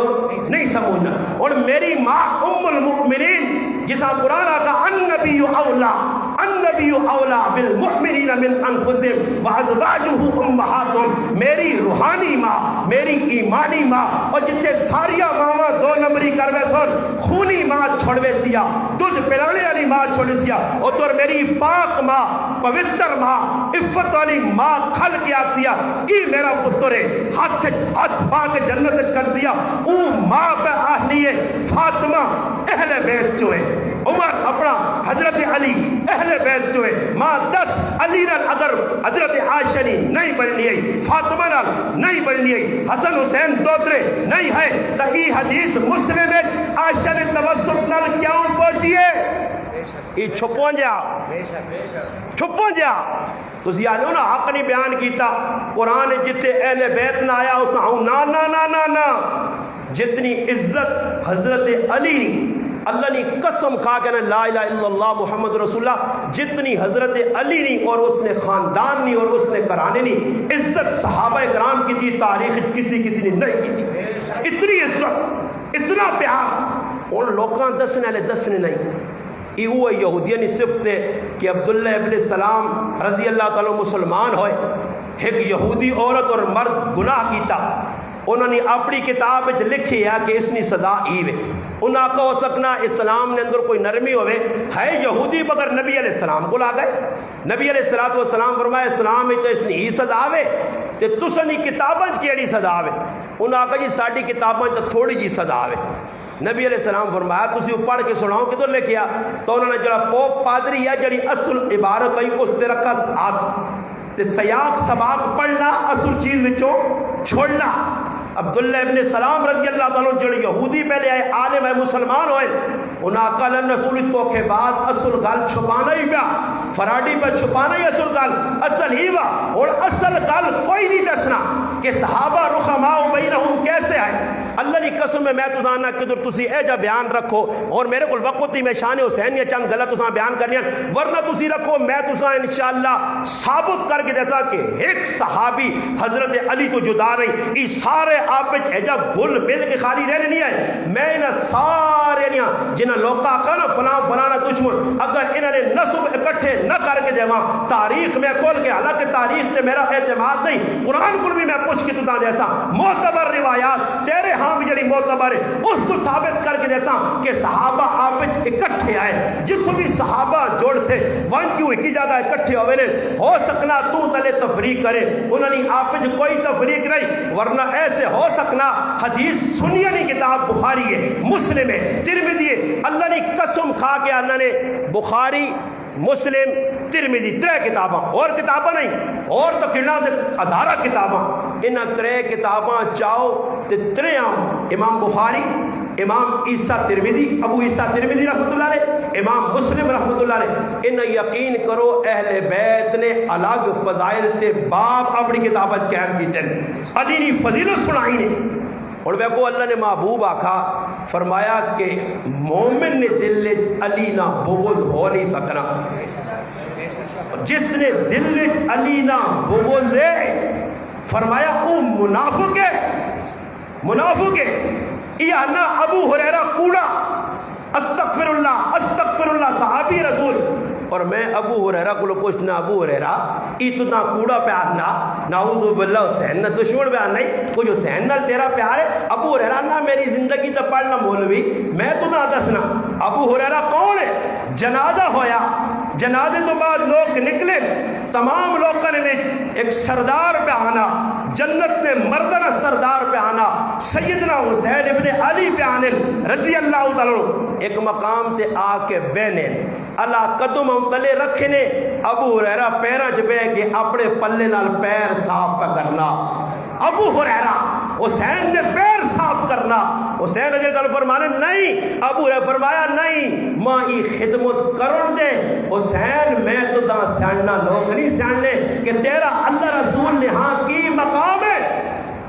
B: نہیں سمجھنا اور میری ماں ام المؤمنین جسا قرآن آقا النبی اولا بالمؤمنین من انفسهم وازواجہ امہاتهم میری روحانی ماں میری ایمانی ماں اور جتنے ساریا ماں 2 نمبری کروے سن خونی ماں چھوڑوے سیا دودھ پلانے والی ماں چھوڑے سیا اور تو میری پاک ماں پوتر ماں عفت والی ماں کھل کے آکسیا کی میرا پتر ہے ہاتھ پاک جنت کر دیا او ماں پہ آہنی ہے فاطمہ اہل بیت جو ہے عمر اپنا حضرت علی اہل بیت جو ہے ماں 10 علی نال اگر حضرت عائشہ نہیں بڑھنی ہے فاطمہ نال نہیں بڑھنی ہے حسن حسین دوترے نہیں ہے تو یہ حدیث مسلم ہے عائشہ نے توسط نال کیوں پہنچی ہے یہ چھپوں جا تسی آنے ہو نا حق نہیں بیان کیتا قرآن جتے اہل بیت نہ آیا اس آؤں نا جتنی عزت حضرت علی اللہ نے قسم کھا کہ لا الہ الا اللہ محمد رسول اللہ جتنی حضرت علی نہیں اور اس نے خاندان نہیں اور اس نے کرانے نہیں عزت صحابہ کرام کی تھی تاریخ کسی نے نہیں کی تھی اتنی عزت اتنا پیار اور لوگاں دسنے نہیں یہ وہ یہودیہ نے صفت ہے کہ عبداللہ ابن السلام رضی اللہ تعالیٰ مسلمان ہوئے ایک یہودی عورت اور مرد گناہ کیتا انہوں نے اپنی کتاب لکھی ہے کہ اس نے سزا ایوے انہاں کو ہو سکنا اسلام نے اندر کوئی نرمی ہوئے ہے یہودی مگر نبی علیہ السلام کو لا گئے نبی علیہ السلام فرمایا اسلام تو اس نے ہی سزا آوے تے تسنی کتاباں کیڑی سزا آوے انہاں کہا جی ساڑی کتاباں تو تھوڑی جی سزا آوے نبی علیہ السلام فرمایا تسی پڑھ کے سناؤ کدھر لے کیا تو انہوں نے جڑا پوپ پادری ہے جڑی اصل عبارت ہوئی اس تے رکھا تے سیاق سباق پڑھنا اصل چیز وچوں چھوڑنا عبداللہ ابن سلام رضی اللہ تعالیٰ جڑے یہودی پہلے آئے عالم ہے مسلمان ہوئے انہاں کل رسول کو کے بعد اصل گل چھپانا ہی پیا فراڈی پہ چھپانا ہی اصل گل اصل ہی وا اور اصل گل کوئی نہیں دسنا کہ صحابہ رخماء بینہم کیسے آئے اللہ کی قسم میں تو جاننا کدھر تسی اے جا بیان رکھو اور میرے کو وقت ہی میں شان حسین یا چند غلط تساں بیان کرنی ورنہ تسی رکھو میں تساں انشاءاللہ ثابت کر کے دیتا کہ ایک صحابی حضرت علی تو جدا نہیں یہ سارے آپ اے جا گل مل کے خالی رہنے نہیں آئے میں انہاں سارے جنہاں لوکا کہنا فلاں فلانا دشمن اگر انہوں نے نسب اکٹھے نہ کر کے دیواں تاریخ میں کھول کے حالانکہ تاریخ تے میرا اعتماد نہیں قرآن کو بھی میں پوچھ کے تتا جیسا معتبر روایات تیرے ہاں بھی جڑی معتبر ہے اس کو ثابت کر کے جیسا کہ صحابہ آپ اکٹھے آئے جتوں بھی صحابہ جوڑ سے ون کیوں ایک ہی جگہ اکٹھے ہوئے نے ہو سکنا تو تلے تفریق کرے انہوں نے آپ کوئی تفریق نہیں ورنہ ایسے ہو سکنا حدیث سنیا نہیں کتاب بخاری ہے مسلم ہے ترمذی ہے اللہ نے قسم کھا کے اللہ نے بخاری مسلم ترمذی ترے کتاباں اور کتاباں نہیں اور تو کنا ہزارہ کتاباں انہاں ترے کتاباں چاہو تے ترے امام بخاری امام عیسیٰ ترمذی ابو عیسیٰ ترمذی رحمۃ اللہ علیہ امام مسلم رحمۃ اللہ علیہ انہیں یقین کرو اہل بیت نے الگ فضائل تے باب اپنی کتابت قائم کیتے علی نے فضیلت سنائی نے اور میں کو اللہ نے محبوب آکھا فرمایا کہ مومن نے دل علی نہ بغض ہو نہیں سکنا جس نے دل علی نہ بغض ہے فرمایا وہ منافق ہے یہ نہ ابو ہریرہ کوڑا استغفر اللہ صحابی رسول اور میں ابو ہریرہ کو پوچھنا ابو ہریرہ اتنا کوڑا پیار نہ نعوذ باللہ حسین نہ دشمن پیار نہیں کوئی حسین نہ تیرا پیار ہے ابو ہریرہ نہ میری زندگی تو پڑھنا مولوی میں تو نہ دسنا ابو ہریرہ کون ہے جنازہ ہویا جنازے تو بعد لوگ نکلے تمام لوگوں نے ایک سردار پہ آنا جنت نے مردنا سردار پہ آنا سیدنا حسین ابن علی پہ آنے رضی اللہ تعالیٰ ایک مقام تے آ کے بینے اللہ قدم تلے رکھنے ابو ہریرہ پیرا چ بہ کے اپنے پلے نال پیر صاف پہ کرنا ابو ہریرہ حسین نے پیر صاف کرنا حسین رضی اللہ فرمانے نہیں ابو ہریرہ فرمایا نہیں ماں ای خدمت کرن دے حسین میں تو دا سیاںنا لوگ نہیں سیاںنے کہ تیرا اللہ رسول نے ہاں کی مقام ہے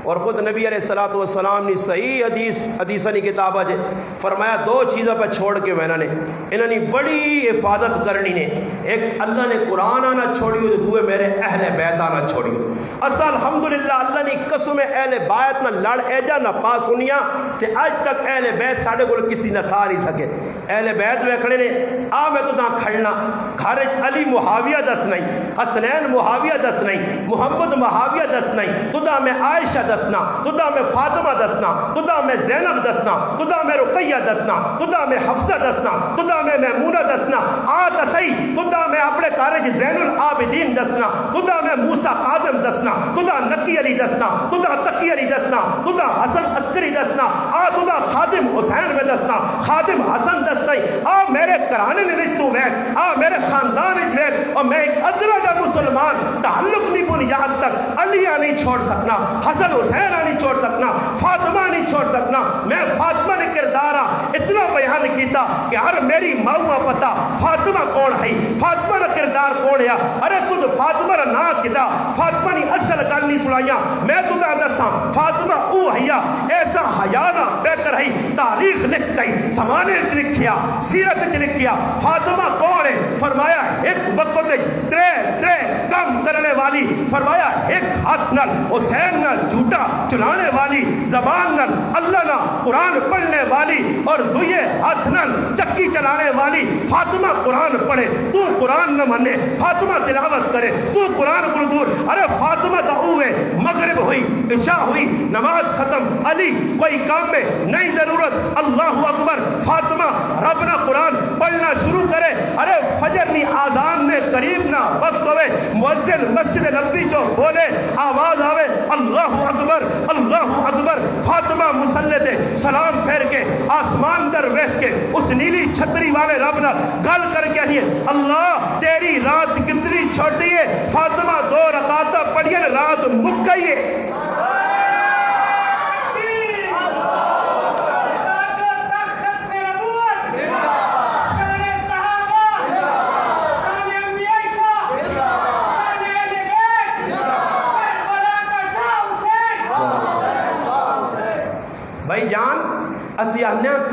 B: اور خود نبی علیہ الصلوۃ والسلام نے صحیح حدیث کی کتاب ہے فرمایا دو چیزوں پہ چھوڑ کے انہوں نے بڑی حفاظت کرنی نے ایک اللہ نے قرآن آنا چھوڑیو دوے میرے اہل بیت آنا چھوڑیو اصل الحمدللہ اللہ نے قسم اہل بیت نہ لڑ ایجا نہ پا سنیا کہ آج تک اہل بیت ساڑھے کو کسی نہ سا نہیں سکے اہل بیت میں کھڑے نے آ میں تو نہ کھڑنا خارج علی معاویہ دس نہیں حسنین معاویہ دس نہیں محمد معاویہ دس نہیں تو دا میں عائشہ دسنا تو دا میں فاطمہ دسنا تو دا میں زینب دسنا تو دا میں رقیہ دسنا تو دا میں حفصہ دسنا تو دا میں میمونہ دسنا آ دسئی تو دا میں اپنے کارج زین العابدین دسنا تو دا میں موسیٰ قادم دسنا تو دا نقی علی دسنا تو دا تقی علی دسنا تو دا حسن عسکری دسنا آ تو دا خادم حسین میں دسنا خادم حسن دسنائی آ میرے کرانے میں تو ویک آ میرے خاندان ویک اور میں ایک ادرہ دا مسلمان تعلق نہیں بنیاد تک علیہ نہیں چھوڑ سکنا حسن حسین نہیں چھوڑ سکنا فاطمہ نہیں چھوڑ سکنا میں فاطمہ نے کردارہ اتنا بیان کیتا کہ ہر میری ماں پتا فاطمہ کون ہے فاطمہ نے کردار کون ہے ارے تجھ فاطمہ نے نا کدا فاطمہ نے اصل گل نہیں سنائیاں میں تجھے دساں فاطمہ او حیا ایسا حیا نہ بے کر ہے تاریخ لکھ گئی زمانے وچ لکھیا سیرت وچ لکھیا فاطمہ کون ہے فرمایا ایک وقت ترے کام کرنے والی فرمایا ایک ہاتھ نال حسین نال جھوٹا چلانے والی زبان نال اللہ نہ قرآن پڑھنے والی اور دوئے ہاتھ نال چکی چلانے والی فاطمہ قرآن پڑھے تو قرآن نہ منے فاطمہ تلاوت کرے تو قرآن کو دور ارے فاطمہ تو ہوئے مغرب ہوئی عشاء ہوئی نماز ختم علی کوئی کام میں نہیں ضرورت اللہ اکبر فاطمہ رب نہ قرآن پڑھنا شروع کرے ارے فجر نی آذان نے قریب نہ وقت ہوئے مؤذن مسجد نبوی جو بولے آواز آوے اللہ اکبر فاطمہ مسلح تے سلام پھیر کے آسمان در ویکھ کے اس نیلی چھتری والے رب نہ گل کر کے آئیے اللہ تیری رات کتنی چھوٹی ہے فاطمہ 2 رکعتاں پڑھیے رات مک گئی ہے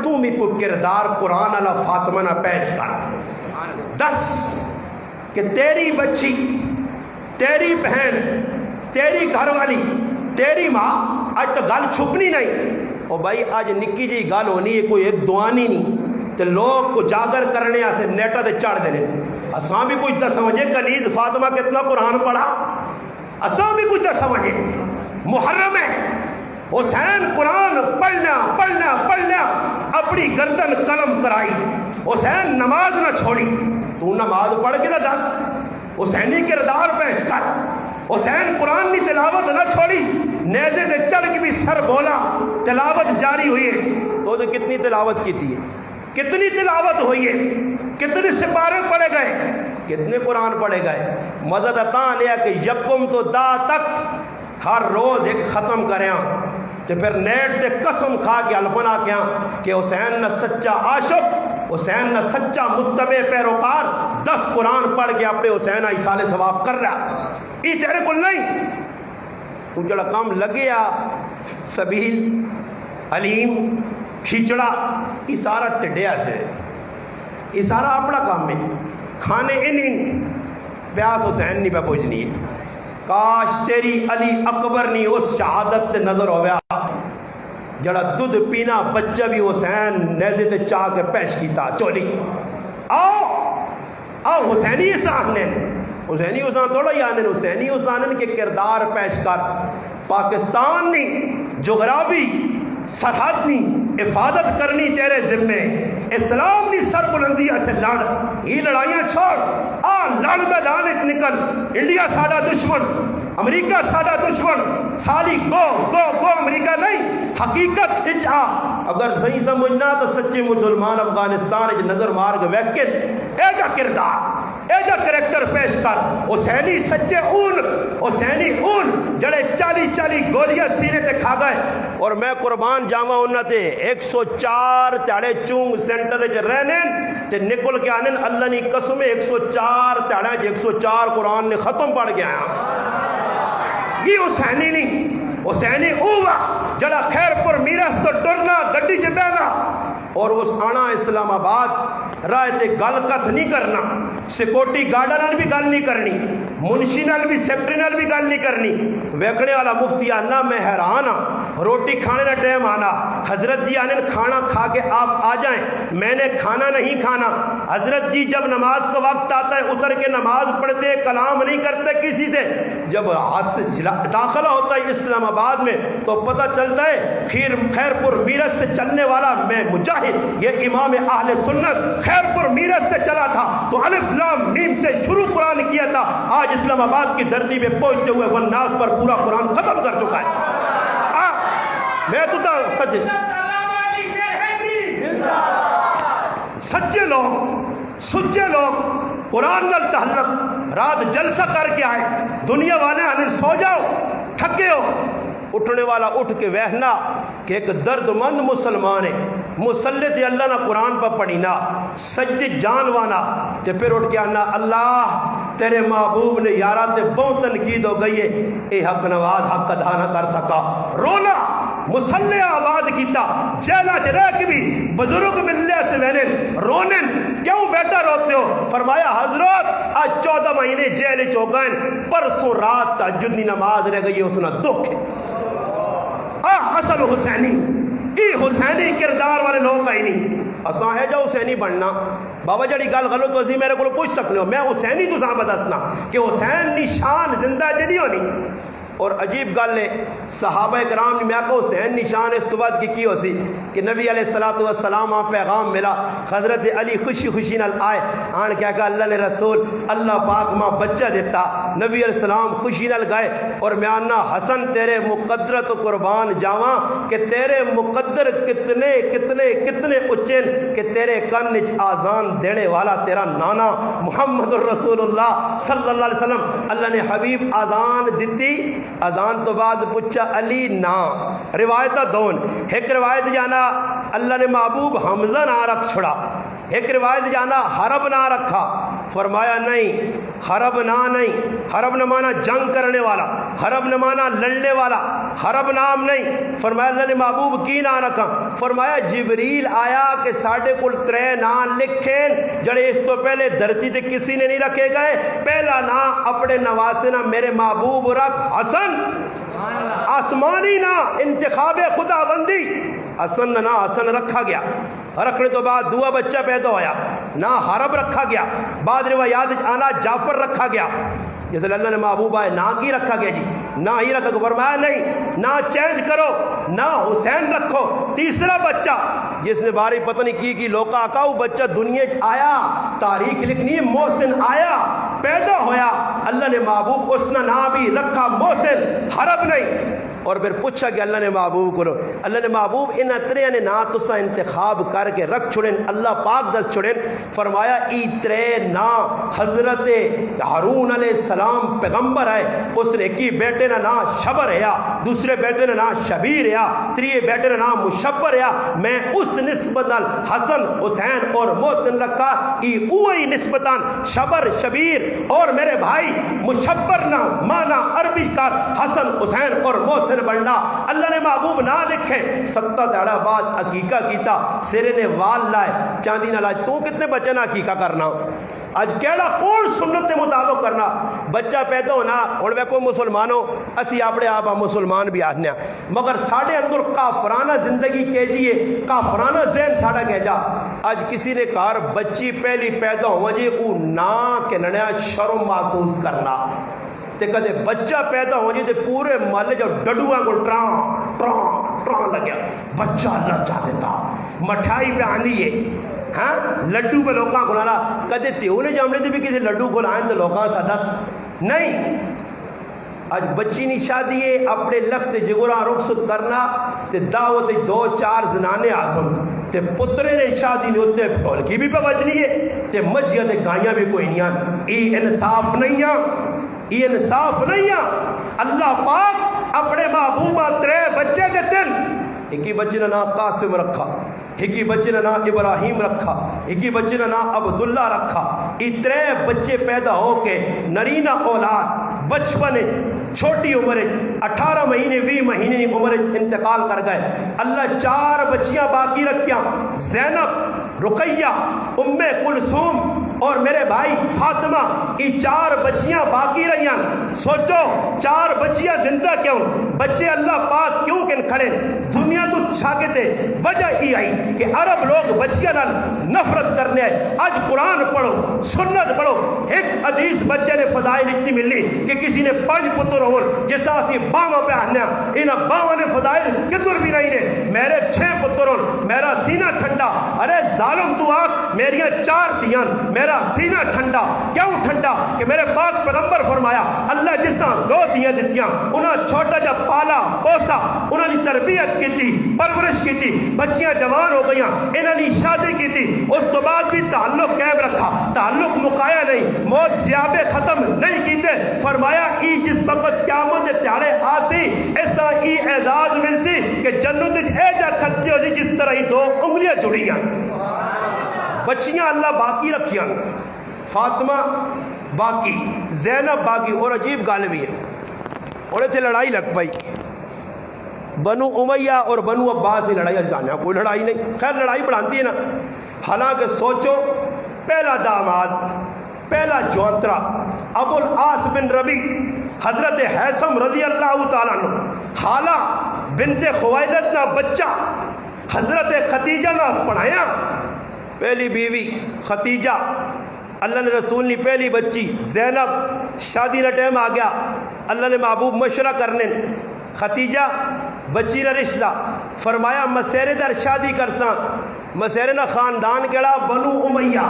B: تو بھی کوئی کردار قرآن والا فاطمہ نہ پیش کر، دس کہ تیری بچی، تیری بہن، تیری گھر والی، تیری ماں، آج تو گل چھپنی نہیں، او بھائی آج نکی جی گل ہونی ہے، کوئی ایک دعانی نہیں تے لوگ کو جاگر کرنے سے نیٹا تے چڑھ دینے، اساں بھی کچھ تو سمجھے کنیز فاطمہ کتنا قرآن پڑھا، اساں بھی کچھ تو سمجھے، محرم ہے حسین قرآن پڑھنا پڑھنا پڑھنا، اپنی گردن قلم کرائی، حسین نماز نہ چھوڑی، تو نماز پڑھ کے تو دس، حسینی کردار پیش کر، حسین قرآن کی تلاوت نہ چھوڑی، نیزے سے چڑھ کے بھی سر بولا، تلاوت جاری ہوئی ہے، تو کتنی تلاوت کی تھی، کتنی تلاوت ہوئی ہے، کتنے سپارے پڑھے گئے، کتنے قرآن پڑھے گئے، مدد عطا لیا کہ یکم تو دا تک ہر روز ایک ختم کریں، تے پھر نیٹ تے قسم کھا کے الفنا کیا کہ حسین نہ سچا عاشق، حسین نہ سچا متبع پیروکار 10 قرآن پڑھ کے اپنے حسین ایصال ثواب کر رہا، یہ تیرے کو نہیں، تو جڑا کام لگیا سبیل علیم کھچڑا، یہ سارا ٹڈیا سے، یہ سارا اپنا کام ہے، کھانے انہیں پیاس حسین نہیں پہ پوچھنی ہے، کاش تیری علی اکبر نہیں اس شہادت تے نظر ہویا جڑا دودھ پینا بچہ بھی حسین نیزے تے چاہ کے پیش کیتا چولی، آؤ حسینی احسان نے، حسینی احسان تھوڑا ہی آنے، حسینی احسان کے کردار پیش کر، پاکستان نہیں جغرافی سرحد نہیں حفاظت کرنی تیرے ذمے، اسلام نہیں سر بلندیا سے لڑ، یہ لڑائیاں چھوڑ، لڑ میدان نکل، انڈیا ساڈا دشمن، امریکہ ساڈا دشمن، سالی گو گو گو امریکہ نہیں، حقیقت اچ آ، اگر صحیح سمجھنا تو سچے مسلمان افغانستان اچ نظر مار کے ویکن، اے جا کردار، اے جا کریکٹر پیش کر، حسینی سچے اون، حسینی اون جڑے 40 گولیاں سینے تے کھا گئے، اور میں قربان جاواں انہاں تے 104 تیاڑے چونگ سینٹر وچ رہنے تے نکل کے آنے، اللہ نے قسم 104 تیاڑے 104 قرآن نے ختم پڑھ گیا ہیں، یہ حسینی نہیں، حسینی اوہ جڑا خیر پور میرس تو ڈرنا گڈی چ بہنا، اور اس آنا اسلام آباد رائے تے گل کتھ نہیں کرنا، سیکورٹی گارڈ نال بھی گل نہیں کرنی، منشی نال بھی سیکٹری نال بھی گل نہیں کرنی، ویکھنے والا مفتی آنا میں حیران ہاں، روٹی کھانے کا ٹائم آنا، حضرت جی آنے کھانا کھا کے آپ آ جائیں، میں نے کھانا نہیں کھانا، حضرت جی جب نماز کا وقت آتا ہے اتر کے نماز پڑھتے، کلام نہیں کرتے کسی سے، جب داخلہ ہوتا ہے اسلام آباد میں تو پتہ چلتا ہے خیر پور میرس سے چلنے والا میں مجاہد، یہ امام اہل سنت خیر پور میرس سے چلا تھا تو الف لام میم سے شروع قرآن کیا تھا، آج اسلام آباد کی دھرتی میں پہنچتے ہوئے والناس پر پورا قرآن ختم کر چکا ہے، میں تو سچے لوگ سچے لوگ قرآن نال تعلق رات جلسہ کر کے آئے، دنیا والے آنے سو جاؤ تھکے ہو، اٹھنے والا اٹھ کے وہنا کہ ایک درد مند مسلمان ہے، مسلط اللہ نہ قرآن پر پڑھی نا سجدے جانوانا تے پھر اٹھ کے آنا اللہ تیرے محبوب نے یارہ تے بہت تنقید ہو گئی ہے، اے حق نواز حق ادا نہ کر سکا، رونا مسلح آباد کیتا، جیلہ چ رہ کے بھی بزرگ ملنے سے لینے رونے، کیوں بیٹا روتے ہو؟ فرمایا حضرت آج 14 مہینے جیل چ ہو گئے، پرسوں رات تہجد دی نماز رہ گئی ہے، اس نے دکھ ہے، اصل حسینی ای حسینی کردار والے لوگ ہی نہیں، اساں ہے جو حسینی بننا بابا جڑی گل غلط ہو سی میرے کو پوچھ سکتے ہو، میں حسینی تو صاحب دسنا کہ حسین نشان زندہ جی نہیں ہونی، اور عجیب گل ہے صحابہ کرام نے میں کہا حسین نشان اس تو بعد کی ہو سی کہ نبی علیہ الصلوۃ والسلام آن پیغام ملا، حضرت علی خوشی خوشی نال آئے، آن کیا کہا اللہ نے رسول اللہ پاک ماں بچہ دیتا، نبی علیہ السلام خوشی نال گئے، اور میں آنا حسن تیرے مقدرت قربان جاواں کہ تیرے مقدر کتنے کتنے کتنے اچے کہ تیرے کن وچ آزان دینے والا تیرا نانا محمد الرسول اللہ صلی اللہ علیہ وسلم، اللہ نے حبیب آزان دیتی، اذان تو بعد پوچھا علی نا، روایتہ دون، ایک روایت جانا اللہ نے محبوب حمزہ نہ رکھ چھڑا، ایک روایت جانا حرب نہ رکھا، فرمایا نہیں، حرب نہیں، حرب نہ مانا جنگ کرنے والا، حرب نہ مانا لڑنے والا، حرب نام نہیں۔ فرمایا اللہ نے محبوب کی نہ رکھا، فرمایا جبریل آیا کہ ساڑھے کل 3 نام لکھیں جڑے اس تو پہلے دھرتی تے کسی نے نہیں رکھے گئے۔ پہلا نام اپنے نواسے نہ میرے محبوب رکھ حسن، آسمانی نہ انتخاب خدا بندی، حسن نہ حسن رکھا گیا۔ رکھنے تو بعد دعا بچہ پیدا ہویا، نہ حرب رکھا گیا، بعد روایات آنا جعفر رکھا گیا۔ جیسے اللہ نے محبوب آئے نہ کی رکھا گیا جی، نہ ہی رکھا گیا، فرمایا نہیں، نہ چینج کرو، نہ حسین رکھو۔ تیسرا بچہ جس نے باری پتہ نہیں کی لوکا آکاؤ بچہ دنیا آیا، تاریخ لکھنی محسن آیا، پیدا ہویا، اللہ نے محبوب اس نے نام بھی رکھا محسن، حرب نہیں۔ اور پھر پوچھا کہ اللہ نے محبوب کرو، اللہ نے محبوب ان اترے نے نا تسا انتخاب کر کے رکھ چھڑیں، اللہ پاک دس چھڑیں۔ فرمایا ای ترے نا حضرت ہارون علیہ السلام پیغمبر ہے، اس نے کی بیٹے نا شبر ہے، دوسرے بیٹے نا شبیر ہے، تریے بیٹے نا مشبر ہے۔ میں اس نسبت حسن حسین اور محسن رکھا، ای اوہی نسبتاً شبر شبیر اور میرے بھائی مشبر نہ مانا عربی کا حسن حسین اور محسن بننا۔ اللہ نے محبوب نہ لکھے، 7 دہاڑا بعد عقیقہ کیتا، سرے نے وال لائے چاندی نہ لائے، تو کتنے بچے نہ عقیقہ کرنا اج کیڑا کون سنت کے مطابق کرنا؟ بچہ پیدا ہونا ہن ویکھو مسلمانوں اسی اپنے آپ مسلمان بھی آخنے مگر ساڈے اندر کافرانہ زندگی کیجیے، کافرانہ ذہن ساڈا کہہ جا۔ اج کسی نے کار بچی پہلی پیدا ہو جے او نہ کہنا شرم محسوس کرنا، تے کدے بچہ پیدا ہو جائے تے پورے محلے جو ڈڈواں کو ٹران ٹران ٹران لگیا، بچہ اللہ چاہ دیتا، مٹھائی پہ آنی ہے، ہاں لڈو پہ لوکاں کو لانا، کدے تیو نے جامنے تے بھی کسی لڈو کو لائیں تو لوکاں سا دس نہیں۔ آج بچی نہیں شادی ہے اپنے لفظ جگرہ رخصت کرنا تے دعوت 2-4 زنانے آسن تے پترے نے شادی نہیں ہوتے ڈھولکی بھی پہ بجنی ہے تے مجھیا تے گائیاں بھی کوئی نہیں آن۔ ای انصاف نہیں آن، یہ انصاف نہیں ہے۔ اللہ پاک اپنے محبوبہ 3 بچے کے دن، ایک ہی بچے نے نام قاسم رکھا، ایک ہی بچے نے نام ابراہیم رکھا، ایک ہی بچے نے نام عبداللہ رکھا۔ یہ 3 بچے پیدا ہو کے نرینہ اولاد بچپن چھوٹی عمر 18 مہینے 20 مہینے کی عمر انتقال کر گئے۔ اللہ 4 بچیاں باقی رکھیاں، زینب، رقیہ، ام کلثوم اور میرے بھائی فاطمہ، یہ 4 بچیاں باقی رہیاں۔ سوچو 4 بچیاں زندہ کیوں؟ بچے اللہ پاک کیوں کن کھڑے؟ دنیا تو چھاکتے وجہ ہی آئی کہ عرب لوگ بچیاں نال نفرت کرنے آئے۔ آج قرآن پڑھو، سنت پڑھو، ایک حدیث بچے نے فضائل اتنی ملی کہ کسی نے 5 پتر ہو جیسا اسی باواں پہ آنے انہاں باواں نے فضائل کدھر بھی نہیں نے، میرے 6 پتر ہو میرا سینہ ٹھنڈا۔ ارے ظالم تو آگ میریاں 4 دیاں میرا سینہ ٹھنڈا، کیوں ٹھنڈا؟ کہ میرے پاک پیغمبر فرمایا اللہ جساں 2 دیاں دتیاں انہاں چھوٹا جا پالا پوسا، انہاں نے تربیت کی تھی، پرورش کی تھی، بچیاں جوان ہو گئیاں، انہاں نے شادی کی تھی، اس تو بعد بھی تعلق قائم رکھا، تعلق مکایا نہیں، موت جیابے ختم نہیں کیتے۔ فرمایا ای جس وقت قیامت تیارے آسی ایسا ای اعزاز مل سی کہ جنت اے جا کھتی ہو سی جس طرح ہی 2 انگلیاں جڑیاں۔ بچیاں اللہ باقی رکھیاں، فاطمہ باقی، زینب باقی۔ اور عجیب گال بھی ہے، اور اتنے لڑائی لگ پائی، بنو امیہ اور بنو عباس کی لڑائی اجدانے کوئی لڑائی نہیں، خیر لڑائی بڑھانتی ہے نا۔ حالانکہ سوچو پہلا داماد، پہلا جوانترا ابو العاص بن ربی، حضرت حیثم رضی اللہ تعالیٰ عنہ، خالہ بنت خویلد نہ بچہ، حضرت خدیجہ نہ پڑھایا، پہلی بیوی خدیجہ، اللہ نے رسول نے پہلی بچی زینب، شادی نہ ٹائم آ گیا، اللہ نے محبوب مشورہ کرنے خدیجہ بچی نہ رشتہ، فرمایا مسیرے در شادی کرساں، مسیرے نہ خاندان کیڑا؟ بنو امیہ،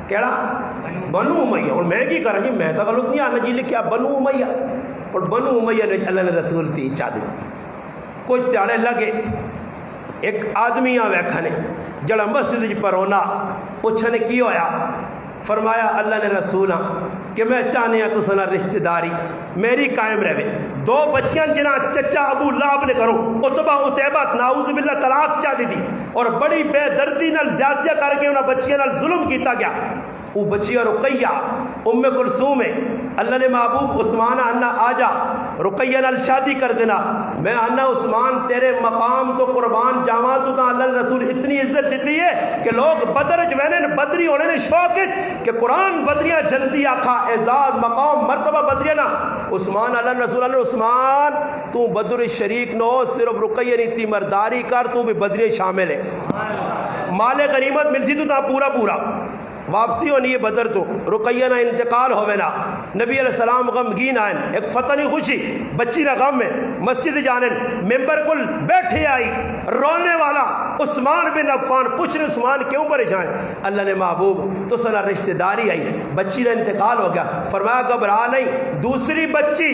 B: کیڑا؟ بنو امیہ۔ اور میں کی کرا جی میں تو غلط نہیں آنا جی لکھیا بنو امیہ، اور بنو امیہ نے اللہ نے رسول تی چاہ دی۔ کچھ تیاڑے لگے، ایک آدمی آوے کھنے جڑا مسجد جی پر ہونا، پوچھنے کی ہویا؟ فرمایا اللہ نے رسولہ کہ میں چاہنے ہیں تو سنا رشتہ داری میری قائم رہے۔ 2 بچیاں جنہ چچا ابو لہب نے کرو، عتبہ عتیبہ نعوذ باللہ طلاق چاہ دی تھی، اور بڑی بے دردی نال زیادتیاں کر کے انہاں بچیاں نال ظلم کیتا گیا۔ وہ بچیاں رقیہ ام کلثوم ہے، اللہ نے محبوب عثمان آنا آجا رقیہ نال شادی کر دینا، میں آنا عثمان تیرے مقام تو قربان جاواں تو تا اللہ رسول اتنی عزت دیتی ہے کہ لوگ بدر جوینے بدری ہونے نے شوق کہ قرآن بدریاں جنتی آکھا اعزاز مقام مرتبہ بدریاں نا عثمان اللہ رسول اللہ عثمان تو بدر شریک نو صرف رقیہ نیتی مرداری کر تو بھی بدری شامل ہے، مال غنیمت ملسی تو تا پورا پورا واپسی ہونی ہے بدر تو رقیہ نہ انتقال ہوئے نا، نبی علیہ السلام غمگین آئیں، ایک فتح نہیں خوشی بچی نہ غم میں مسجد جانیں، ممبر کل بیٹھے آئی رونے والا عثمان بن عفان، پوچھ رہے عثمان کیوں پریشان؟ اللہ نے محبوب تو سنا رشتہ داری آئی، بچی کا انتقال ہو گیا، فرمایا گھبرا نہیں، دوسری بچی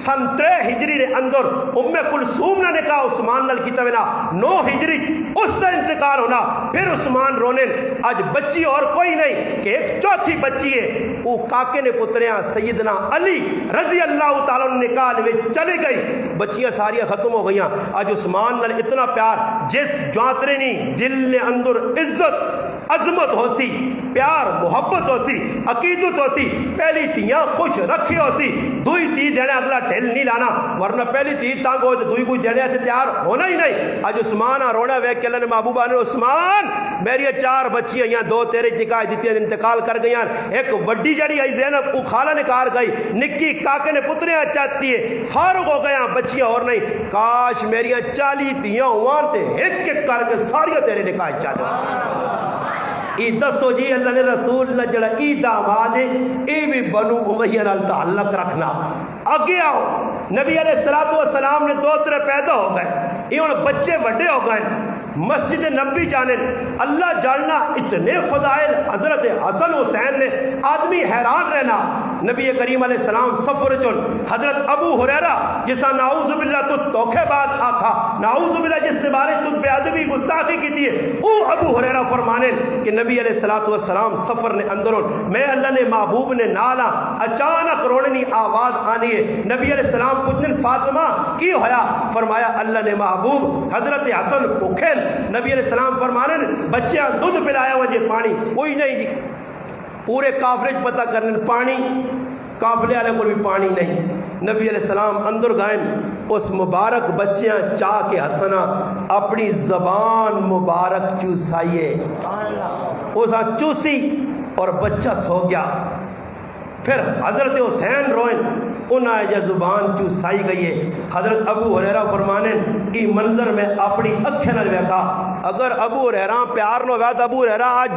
B: سن 3 ہجری نے اندر ام کلثوم نے کہا عثمان نال کیتا وینا 9 ہجری اس کا انتقال ہونا، پھر عثمان رونے آج بچی اور کوئی نہیں کہ ایک چوتھی بچی ہے وہ کاکے نے پتریاں سیدنا علی رضی اللہ تعالیٰ نے نکاح میں چلی گئی، بچیاں ساریاں ختم ہو گئیاں، آج عثمان نال اتنا پیار جس جوانترے نہیں دل نے اندر عزت عظمت ہو سی، پیار محبت ہو سی، عقیدت ہو سی، پہلی تیاں خوش رکھی ہو سی، دوئی تی دینے اگلا ڈھل نہیں لانا، ورنہ پہلی تی تانگ ہو دوئی کوئی دینے سے تیار ہونا ہی نہیں۔ آج عثمان رونا وے کہ اللہ نے محبوبہ نے عثمان میری 4 بچیاں یہاں 2 تیرے نکاح دیتی ہیں انتقال کر گئی ہیں، ایک وڈی جڑی آئی زینب وہ خالہ نے کار گئی، نکی کاکے نے پتریاں چاہتی ہے، فارغ ہو گیا بچیاں اور نہیں، کاش میری 40 تیاں ہوان تے ایک ایک کر کے ساریاں تیرے نکاح چاہتے ای دسو جی اللہ نے رسول نے جڑا ای داماد ہے اے بھی بنو امیہ نال تعلق رکھنا، آگے آؤ نبی علیہ السلام نے 2 پیدا ہو گئے، یہ ہن بچے بڑے ہو گئے، مسجد نبی جانے اللہ جاننا اتنے فضائل حضرت حسن حسین نے آدمی حیران رہنا، نبی کریم علیہ السلام سفر چل حضرت ابو ہریرہ جسا نعوذ باللہ تو توکھے بعد آکھا، نعوذ باللہ جس نے بارے تو بے ادبی گستاخی کی تھی او ابو ہریرہ فرمانے کہ نبی علیہ السلام سفر نے اندرون میں اللہ نے محبوب نے نالا اچانک روڑنی آواز آنی ہے، نبی علیہ السلام پوچھنے فاطمہ کی ہویا؟ فرمایا اللہ نے محبوب حضرت حسن کو کھیل، نبی علیہ السلام فرمانے بچیاں دودھ پلایا وجہ پانی کوئی نہیں جی، پورے کافرج پتہ کرنے پانی قافلے والے کو بھی پانی نہیں، نبی علیہ السلام اندر گائیں اس مبارک بچیاں چاہ کے ہسنا اپنی زبان مبارک چوسائیے، اسا چوسی اور بچہ سو گیا، پھر حضرت حسین روئن انہیں جو زبان چوسائی گئی ہے، حضرت ابو ہریرہ فرمانے ای منظر میں اپنی اکھیں نہ دیکھا، اگر ابو ہریرہ پیار نہ ہوا تو ابو ہریرہ آج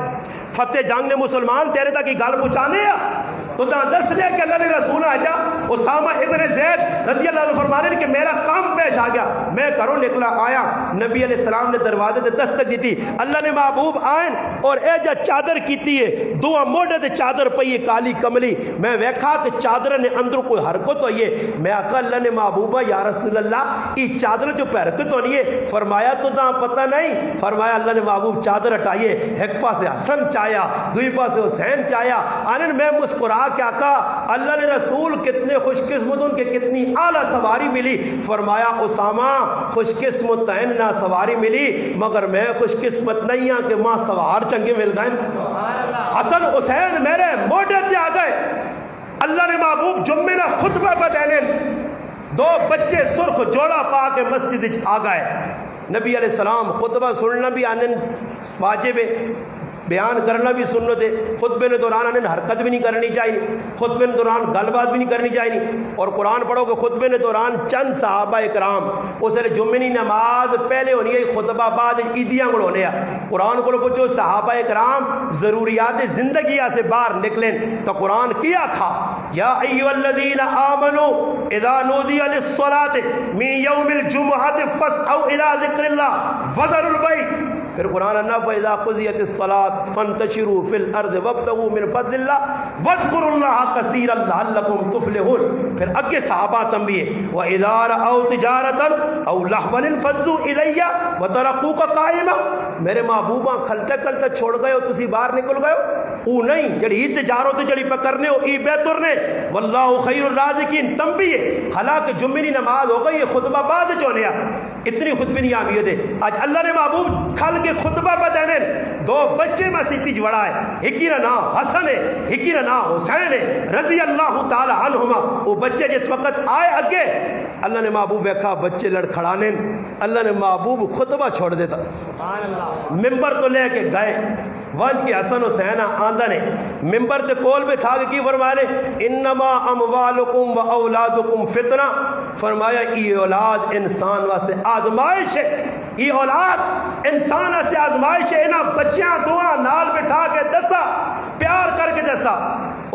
B: فتح جنگ نے مسلمان تیرے تک کی گل پہنچانے ہیں تو دس لے کہ اللہ نے رسول آجا اسامہ ابن زید رضی اللہ عنہ فرمانے کہ میرا کام پیش آ گیا، میں گھروں نکلا آیا، نبی علیہ السلام نے دروازے تے دستک دی تھی، اللہ نے محبوب آئیں اور اے جا چادر کیتی ہے دعا موڑے تے چادر پئی ہے کالی کملی، میں ویکھا کہ چادر نے اندر کوئی حرکت ہوئی ہے، میں آقا اللہ نے محبوبہ یا رسول اللہ ای چادر جو پہ حرکت ہونی ہے، فرمایا تو دا پتہ نہیں، فرمایا اللہ نے محبوب چادر ہٹائیے، ایک پاسے حسن چایا دوئی پاسے حسین چایا، آنن میں مسکرا کیا کہا اللہ نے رسول کتنے خوش قسمت ان کے کتنی اعلیٰ سواری ملی، فرمایا اسامہ خوش قسمت تین نہ سواری ملی مگر میں خوش قسمت نہیں ہاں کہ ماں سوار چنگے مل گئے، حسن حسین میرے موڈے تے آ گئے، اللہ نے محبوب جمعے نہ خطبہ پہ دینے 2 بچے سرخ جوڑا پا کے مسجد آ گئے، نبی علیہ السلام خطبہ سننا بھی آنے واجب ہے، بیان کرنا بھی سنت ہے، خطبے نے دوران انہیں حرکت بھی نہیں کرنی چاہیے، خطبے نے دوران گل بات بھی نہیں کرنی چاہیے، اور قرآن پڑھو کہ خطبے نے دوران چند صحابہ اکرام اسے جمعی نماز پہلے ہونی ہے خطبہ بعد عیدیاں گل ہونے قرآن کو پوچھو صحابہ اکرام ضروریات زندگی سے باہر نکلیں تو قرآن کیا کھا یا ایھا الذین آمنوا اذا نودی للصلاة من یوم الجمعۃ فاسعوا الی ذکر اللہ وذروا البیع، پھر قرآن انا فاذا قضیت الصلاة فانتشروا فی الارض وابتغوا من فضل اللہ واذکروا اللہ کثیرا لعلکم تفلحون، پھر اگے صحابہ تنبیہ واذا رأوا تجارۃ او لہوا انفضوا الی وترکوک قائما، میرے محبوباں کھلتے کھلتے چھوڑ گئے ہو تسی باہر نکل گئے ہو، او نہیں جڑی تجارت جڑی پکڑنے ہو ای بہتر نے، واللہ خیر الرازقین تنبیہ، حالانکہ جمعے کی نماز ہو گئی خطبہ بعد چونیا، اتنی خطبی نہیں آمیت ہے آج اللہ نے محبوب کھل کے خطبہ پہ دینے دو بچے میں سیتی جوڑا ہے، ہکی رنا حسن ہے، ہکی رنا حسین ہے رضی اللہ تعالی عنہما. وہ بچے جس وقت آئے اگے اللہ نے محبوب ویکھا بچے لڑکھڑانے، اللہ نے محبوب خطبہ چھوڑ دیتا، ممبر تو لے کے گئے وانج کے حسن حسین آندہ نے ممبر تے کول میں تھا کہ کی فرمایا نے انما اموالکم و اولادکم فتنہ، فرمایا یہ اولاد انسان واسے آزمائش ہے، یہ اولاد انسان واسے آزمائش ہے. انہاں بچیاں دعا نال بٹھا کے دسا پیار کر کے دسا.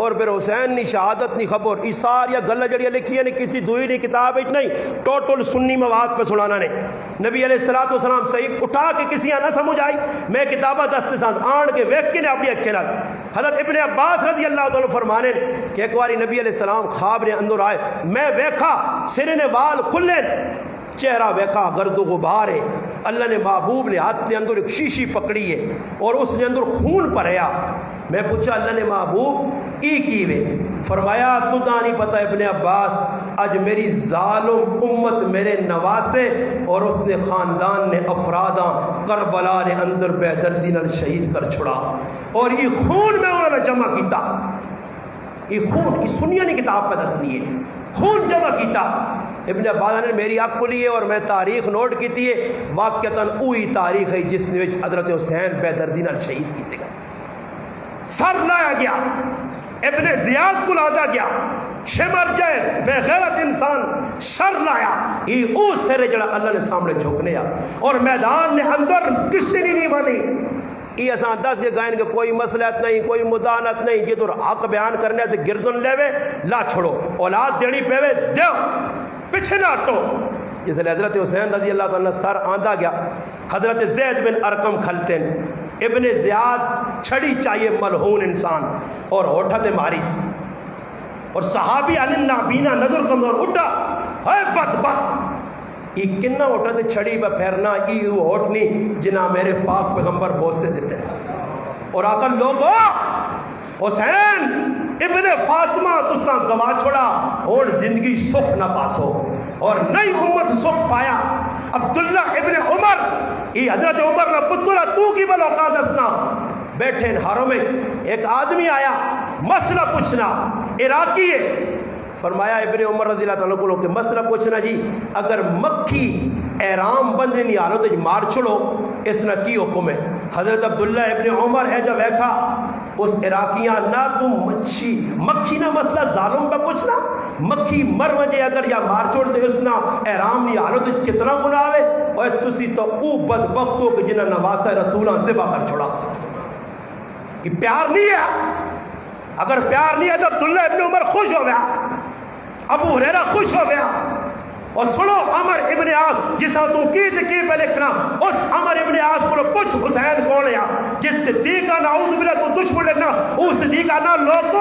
B: اور پھر حسین نی شہادت نی خبر یہ ساری گلہ جڑیاں لکھی نے کسی دوئی نی کتاب نہیں، ٹوٹل سنی مواد پہ سنانا نے. نبی علیہ الصلوۃ والسلام صحیح اٹھا کے کسی نہ سمجھ آئی میں کتابہ دستے ساتھ آن کے ویکھ کے نے اپنی اکھیں نال. حضرت ابن عباس رضی اللہ تعالیٰ فرمانے کہ ایک باری نبی علیہ السلام خواب نے اندر آئے، میں ویکھا سرے نے وال کھلے، چہرہ ویکھا گرد و غبار ہے. اللہ نے محبوب نے ہاتھ نے اندر ایک شیشی پکڑی ہے اور اس نے اندر خون پڑیا. میں پوچھا اللہ نے محبوب ای کی وے؟ فرمایا تو نہیں پتہ ابن عباس اج میری ظالم امت میرے نواسے اور اس نے خاندان نے افراداں کربلا نے اندر بے دردی نال شہید کر چھڑا اور یہ خون میں انہوں نے جمع کیتا. یہ خون یہ سنیا نے کتاب پہ دسنی ہے خون جمع کیتا. ابن عباس نے میری آنکھ کھلی ہے اور میں تاریخ نوٹ کیتی ہے واقعتاً وہی تاریخ ہے جس نے حضرت حسین بے دردی نال شہید کیتے گئے. سر لایا گیا ابن زیاد کو لادا گیا شمر جائے بے غیرت انسان سر لایا یہ او سر جڑا اللہ نے سامنے جھکنے اور میدان نے اندر کسی نہیں بنی. یہ اساں دس کے گائن کے کوئی مسئلہ نہیں کوئی مدانت نہیں یہ تو حق بیان کرنے تے گردن لے وے لا چھوڑو اولاد دینی پے وے دیو پیچھے نہ ہٹو. جس لئے حضرت حسین رضی اللہ تعالیٰ سر آندہ گیا حضرت زید بن ارقم کھلتے ابن زیاد چھڑی چاہیے ملعون انسان اور ہوٹھت ماری اور صحابی علی نابینا نظر کمزور اٹھا ہے بدبخت یہ کنہ ہوٹھت چھڑی پہ پھیرنا یہ ہوٹنی جنہ میرے پاک پیغمبر بہت سے دیتے ہیں. اور آقا لوگو حسین ابن فاطمہ تساں گوا چھوڑا اور زندگی سکھ نہ پاسو اور نئی امت سکھ پایا. عبداللہ ابن عمر یہ حضرت عمر نے پترہ تو کی بلوقا دسنا بیٹھے ہاروں میں ایک آدمی آیا مسئلہ پوچھنا عراقی ہے. فرمایا ابن عمر رضی اللہ تعالیٰ کو کہ مسئلہ پوچھنا جی اگر مکھی احرام بندنے نہیں آلو تو مار چھوڑو اس نے کی حکم ہے. حضرت عبداللہ ابن عمر ہے جب دیکھا اس عراقیاں نہ تم مکھی نہ مسئلہ ظالم پہ پوچھنا مکھی مر وجے اگر یا مار چھوڑتے اس نہ احرام نہیں آلو تو کتنا گناہ ہے اور تسی تو او بدبختوں کہ جنہ نواسہ رسولہ ذبح کر چھوڑا. کہ پیار نہیں ہے اگر پیار نہیں ہے تو عبداللہ ابن عمر خوش ہو گیا ابو ہریرہ خوش ہو گیا. اور سنو عمر ابن عاص جسا تو کی پہ لکھنا اس عمر ابن عاص کو پوچھ حسین کون ہے جس صدیقہ نعوذ باللہ تو دشمن لکھنا او صدیقہ نہ لوگو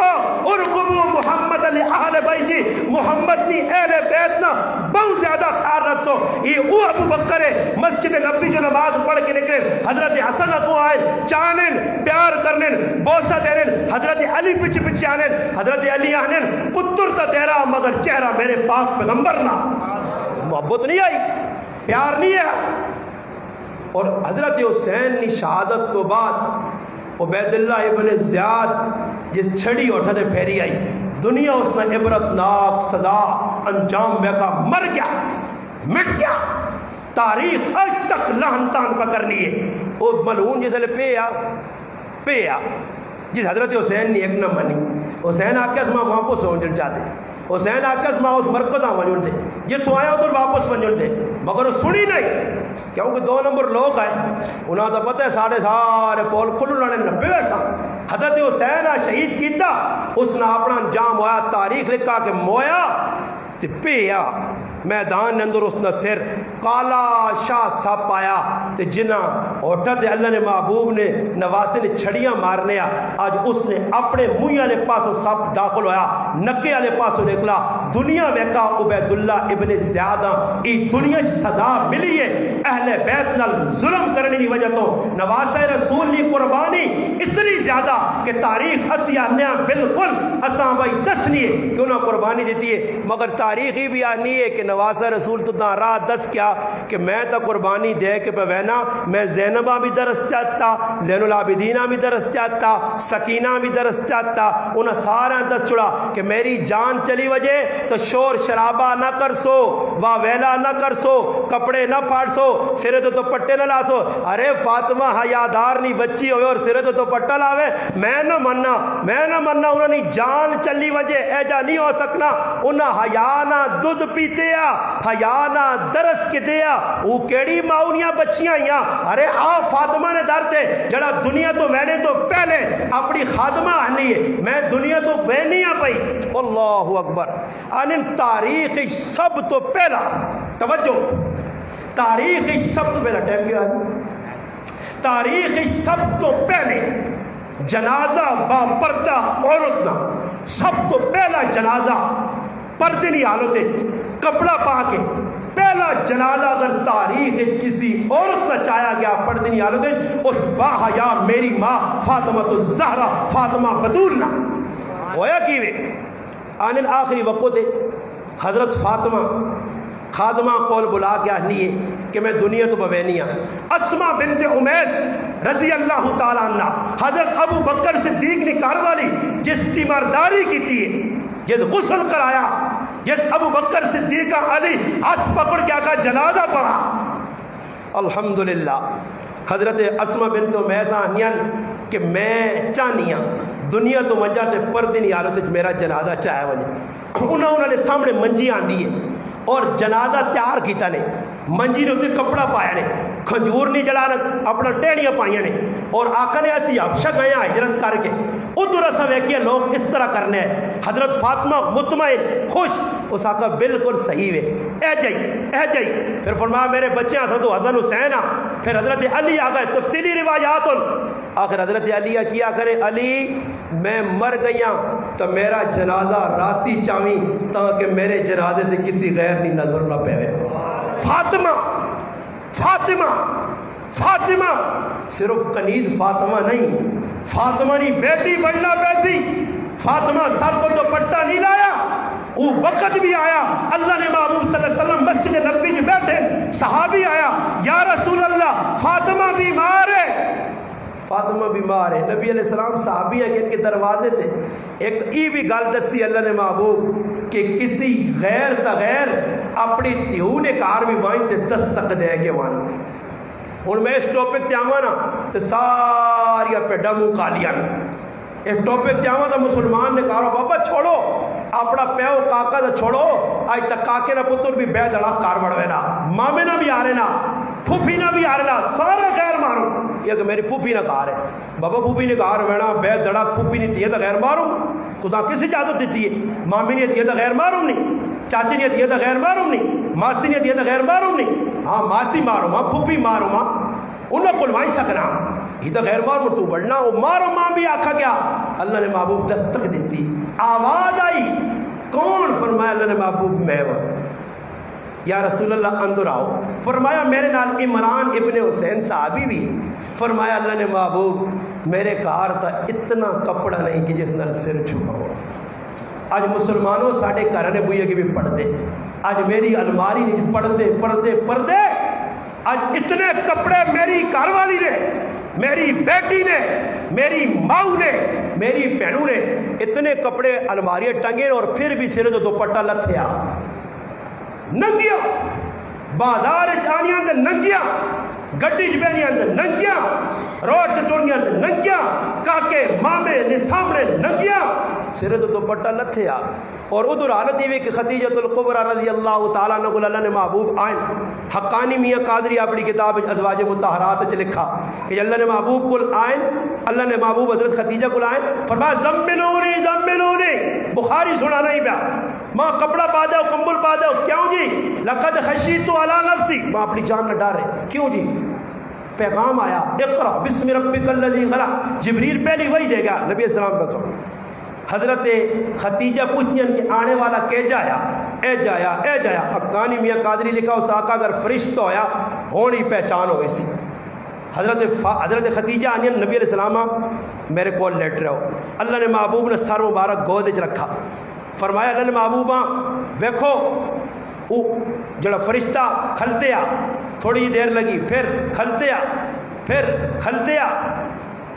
B: ارقبو محمد علی اہل بیتی محمد نی اہل بیت نہ بہت زیادہ خیال رکھو. یہ او ابو بکر ہے مسجد نبی جو نماز پڑھ کے نکلے حضرت حسن کو آئے چانن پیار کرنن بوسہ دینن حضرت علی پچھے پچھے آنن حضرت علی آنن پتر تا تیرا مگر چہرہ میرے پاک پیغمبر نہ. محبت نہیں آئی پیار نہیں ہے. اور حضرت حسین کی شہادت تو بعد عبید اللہ ابن زیاد جس چھڑی اٹھتے پھیری آئی دنیا اس نے عبرتناک سزا انجام میں کا مر گیا مٹ گیا. تاریخ آج تک لہن تان پکڑنی ہے. وہ ملعون جس لئے پیا جس حضرت حسین نے ایک نہ منی. حسین آکے اسما واپس ہونجن چاہتے حسین آکے اسما اس مرکز آنجن تھے یہ تو آیا ادھر واپس ونجن تھے مگر سنی نہیں کیونکہ 2 نمبر لوگ آئے انہاں تو پتہ ہے سارے پول کھلو لانے 90 ویسا. حضرت حسین شہید کیتا اس نے اپنا انجام ہویا تاریخ لکھا کہ مویا تے پیا میدان نے اندر اس نے سر کالا شاہ سپ آیا تے جنہ اوٹھتے اللہ نے محبوب نے نواسے نے چھڑیاں مارنے آج اس نے اپنے منہ والے پاسوں سپ داخل ہویا نکے والے پاسوں نکلا دنیا ویکا عبیداللہ ابن زیادہ ای دنیا سزا ملی ہے اہل بیت نال ظلم کرنے کی وجہ تو نواسہ رسول کی قربانی اتنی زیادہ کہ تاریخ اسی آنے بالکل اساں بھائی دسنی ہے کہ انہوں قربانی دیتی ہے، مگر تاریخ ہی بھی آنی ہے کہ نواسہ رسول تو راہ دس کیا کہ میں تا قربانی دے کے پوینا میں زینبہ بھی درس چاہتا، زین العابدینہ بھی درس چاہتا، سکینہ بھی درس چاہتا، انہاں سارا دس چھڑا کہ میری جان چلی وجہ تو شور شرابہ نہ کر سو، واویلا نہ کر سو، کپڑے نہ پھاڑ سو، سرے تو پٹے نہ لا سو۔ ارے فاطمہ حیادار نہیں بچی ہوئے اور سرے تو پٹا لاوے، میں نہ مننا انہوں نے جان چلی وجہ ایجا نہیں ہو سکنا، انہاں حیانہ دودھ پیتے آ، حیانہ درس کے دیا، وہ کیڑی ماؤنیاں بچیاں ہیاں۔ ارے آ فاطمہ نے در تے جڑا دنیا تو میں نے تو پہلے اپنی خادمہ آنی ہے، میں دنیا تو بہنیاں پئی۔ اللہ اکبر۔ ان تاریخ سب تو پہلا توجہ، تاریخ سب تو پہلا ٹائم کیا ہے، تاریخ سب تو پہلے جنازہ با پردہ عورت نہ، سب تو پہلا جنازہ پردے نہیں حالت کپڑا پا کے پہلا جنازہ اگر تاریخ کسی عورت نہ چایا گیا پردے نہیں حالت اس باحیا میری ماں فاطمہ الزہرا فاطمہ بطول نہ ہویا کیوے آنن آخری وقت حضرت فاطمہ خادمہ قول بلا کے آنی ہے کہ میں دنیا تو بوینیاں۔ اسماء بنت امیس رضی اللہ تعالیٰ عنہ حضرت ابو بکر صدیق نے کاروالی جس تیمارداری کی تھی، جس غسل کرایا، جس ابو بکر صدیق کا علی ہاتھ پکڑ کے آقا جنازہ پڑھا۔ الحمدللہ حضرت اسماء بنت امیس آنیاں کہ میں چاہنیاں دنیا تو منجا تے پردے نہیں حالت میرا جنازہ چاہے وجہ انہوں نے سامنے منجی آندی ہے اور جنازہ تیار کیتا نے، منجی نے اتنے کپڑا پایا نے، کھنجور نہیں جڑانا اپنا ٹیڑیاں پائیاں نے، اور آقا نے ایسی حبشہ گیا ہجرت کر کے ادھر ایسا ویکیا لوگ اس طرح کرنے ہیں۔ حضرت فاطمہ مطمئن خوش، اس آقا بالکل صحیح ہے، اے جائی۔ پھر فرمایا میرے بچے حسن و حسن حسین، پھر حضرت علی آ گئے، تفصیلی روایات آخر حضرت علی کیا کرے، علی میں مر گیا تو میرا جنازہ راتی چاویں تاکہ میرے جنازے سے کسی غیر نہیں نظر نہ پہوے۔ فاطمہ فاطمہ فاطمہ صرف کنیز فاطمہ نہیں، فاطمہ نہیں بیٹی بننا بیسی، فاطمہ سر کو تو پٹا نہیں لایا، وہ وقت بھی آیا اللہ نے محبوب صلی اللہ علیہ وسلم مسجد نبوی میں بیٹھے، صحابی آیا یا رسول اللہ فاطمہ بیمار ہے، فاطمہ بیمار ہے، نبی علیہ السلام صحابی ہے کہ ان کے دروازے تھے، ایک ای بھی گل دسی اللہ نے محبوب کہ کسی غیر تغیر اپنی تیو نے کار بھی وائن تے دستک دے کے وان ہوں میں اس ٹاپک تے آواں نا تے ساری پیڈا منہ کالیاں، اس ٹاپک تے آواں تو مسلمان نے کہا بابا چھوڑو اپنا پیو کاکا تو چھوڑو، آج تک کاکے نہ پتر بھی بے دڑا کار بڑھوے نا، مامے نہ بھی آ رہے نا، پھوپھی نہ بھی آ رہے نا، سارے غیر مارو، یہ کہ میری پھوپھی نہ کار ہے، بابا پھوپھی نے کار ہونا بے دڑا پھوپھی نہیں تھی تو غیر ماروں، تو کسی اجازت دیتی ہے، مامی نے دیتی تو غیر معروم نہیں، چاچی نے دیتی تو غیر معروم نہیں، ماسی نے دیتی تو غیر معروم نہیں، ہاں ماسی مارو ماں پھوپھی مارو ماں انہیں کلوائی سکنا، یہ تو غیر معروم تو بڑھنا، وہ مارو ماں بھی آکھا گیا، اللہ نے محبوب دستک دیتی، آواز آئی، کون؟ فرمایا اللہ نے محبوب میں وہ، یا رسول اللہ اندر آؤ، فرمایا میرے نال عمران ابن حسین صحابی بھی، فرمایا اللہ نے محبوب میرے کار کا اتنا کپڑا نہیں کہ جس نال سر چھپا ہو، آج مسلمانوں ساڑھے کرانے بوئے کے بھی پڑھتے، آج میری الماری نہیں پڑھتے، آج اتنے کپڑے میری کار والی نے، میری بیٹی نے، میری ماؤں نے، میری بہنوں نے اتنے کپڑے الماری ٹنگے اور پھر بھی سر تو دوپٹہ لتھیا، ننگیا بازار چانیاں تے ننگیا، گڈی جبینیاں تے ننگیا، روڈ تے ٹورنیاں تے ننگیا، کاکے مامے نے سامنے ننگیا، سر تو دوپٹہ لتھیا، اور ادھر حالت یہ کہ خدیجۃ الکبریٰ رضی اللہ تعالیٰ عنہ کو اللہ نے محبوب آئیں، حقانی میاں قادری اپنی کتاب ازواج مطہرات چ لکھا کہ اللہ نے محبوب کو آئیں، اللہ نے محبوب حضرت خدیجہ کو آئیں، فرمایا زملونی، بخاری سنا نہیں پیا، ماں کپڑا پا دو کمبل پا دو، کیوں جی؟ لقد خشیت علی نفسی، ماں اپنی جان نہ ڈارے، کیوں جی؟ پیغام آیا اقرا بسم ربک الذی خلق، جبریل پہلی وہی دے گا نبی السلام کا کام، حضرت خدیجہ پوچھیں کہ آنے والا کہ جایا اے جایا حقانی میاں قادری لکھا اس آقا اگر فرشتہ ہویا ہونی پہچان ہوئی سی حضرت خدیجہ آنی نبی علیہ السلام میرے کو لیٹ رہے ہو اللہ نے محبوب نے سر مبارک گود رکھا فرمایا اللہ نے محبوبہ ویکھو او جڑا فرشتہ کھلتے آ تھوڑی دیر لگی پھر کھلتے آ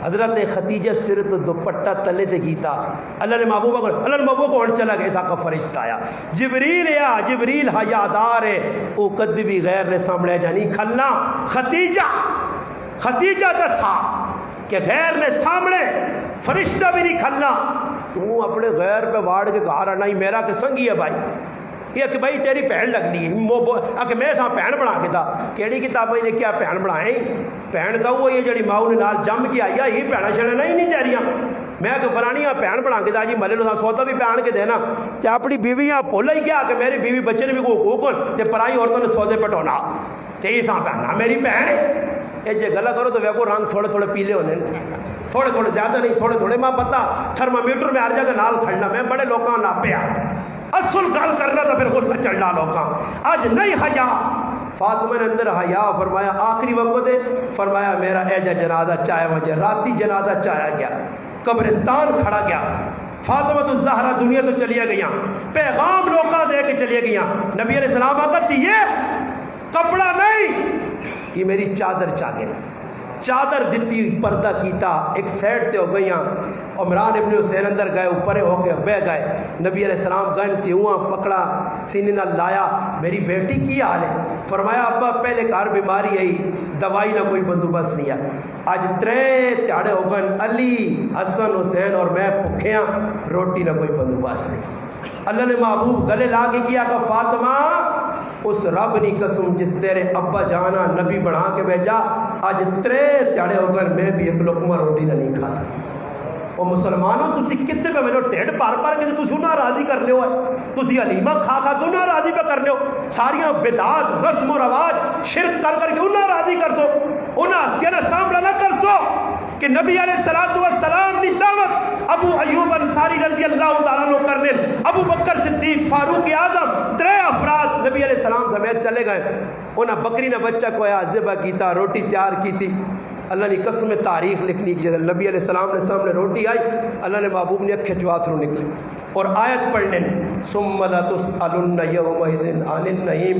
B: حضرت خدیجہ سر تو دوپٹہ تلے تے کیتا اللہ نے محبوبہ کو ہن چلا گیا اس آقا فرشتہ آیا جبریل حیادار ہے او کدی بھی غیر نے سامنے جانی کھلنا خدیجہ دسا کہ غیر نے سامنے فرشتہ بھی نہیں کھلنا تو اپنے غیر پہ واڑ کے گھر آنا ہی میرا کہ سنگی ہے بھائی یہ کہ بھائی تیری بہن لگنی ہے کہ میں سا بہن بنا کے تھا کیڑی کتابیں نے کیا بہن بنائیں بہن کا وہ یہ جڑی ماؤ نے نال جم کے آئی یہ بہنا شہنا نہیں تیریاں میں کہ فلانی بہن بنا کے تھا جی ملے نو سودا بھی پہن کے دینا تے اپنی بیویاں بولا ہی کیا کہ میری بیوی بچے نے بھی کوئی حقوق تے پرائی عورتوں نے سودے پٹونا تے سا بہنا میری بہن یہ جے گلا کرو تو ویکو رنگ تھوڑے پیلے ہونے تھوڑے زیادہ نہیں تھوڑے ماں پتہ تھرمامیٹر میں ہر جگہ نال کھڑنا میں بڑے لوگاں ناپیا اصل گل کرنا تو پھر غصہ چڑھنا لوگاں اج نہیں حیا فاطمہ نے اندر حیا فرمایا آخری وقت ہے فرمایا میرا ایجا جنازہ چاہے مجھے راتی جنازہ چاہیا گیا قبرستان کھڑا گیا فاطمہ الزہرا دنیا تو چلیا گیا پیغام لوگاں دے کے چلیا گیا نبی علیہ السلام آتا یہ کپڑا نہیں یہ میری چادر چادر دیتی پردہ کیتا ایک سیڈ تے ہو گئیاں عمران ابن حسین اندر گئے اوپرے ہو کے بہ گئے نبی علیہ السلام گن تیواں پکڑا سینے نہ لایا میری بیٹی کی حال ہے فرمایا ابا پہلے کار بیماری آئی دوائی نہ کوئی بندوبست نہیں ہے آج 3 تیاڑے ہو گئے علی حسن حسین اور میں بھوکھیاں روٹی نہ کوئی بندوبست نہیں اللہ نے محبوب گلے لا کے کیا کہ فاطمہ اس رب نی قسم جس تیرے ابا جانا نبی بنا کے بھیجا آج 3 تیاڑے ہو گئے میں بھی ایک لقمہ روٹی نہ نہیں کھاتا وہ مسلمانوں تسی کتے پہ میرے ٹیڑ پار کے تسی انہاں راضی کر لے ہو تسی علیمہ کھا کے انہاں راضی پہ کر لے ہو ساریاں بدعات رسم و رواج شرک کر کے انہاں راضی کر سو انہاں ہستیاں سامنا نہ کر سو کہ نبی علیہ السلام کی دعوت ابو ایوب انصاری رضی اللہ تعالیٰ عنہ کرنے ابو بکر صدیق فاروق اعظم 3 افراد نبی علیہ السلام سمیت چلے گئے انہاں بکری نہ بچہ کو ذبح کیتا روٹی تیار کی تھی اللہ نے قسم تاریخ لکھنی کی نبی علیہ السلام نے سامنے روٹی آئی اللہ نے محبوب نے اکھے چواتھروں نکلے اور آیت پڑھنے ثم لتسألن یومئذ عن النعیم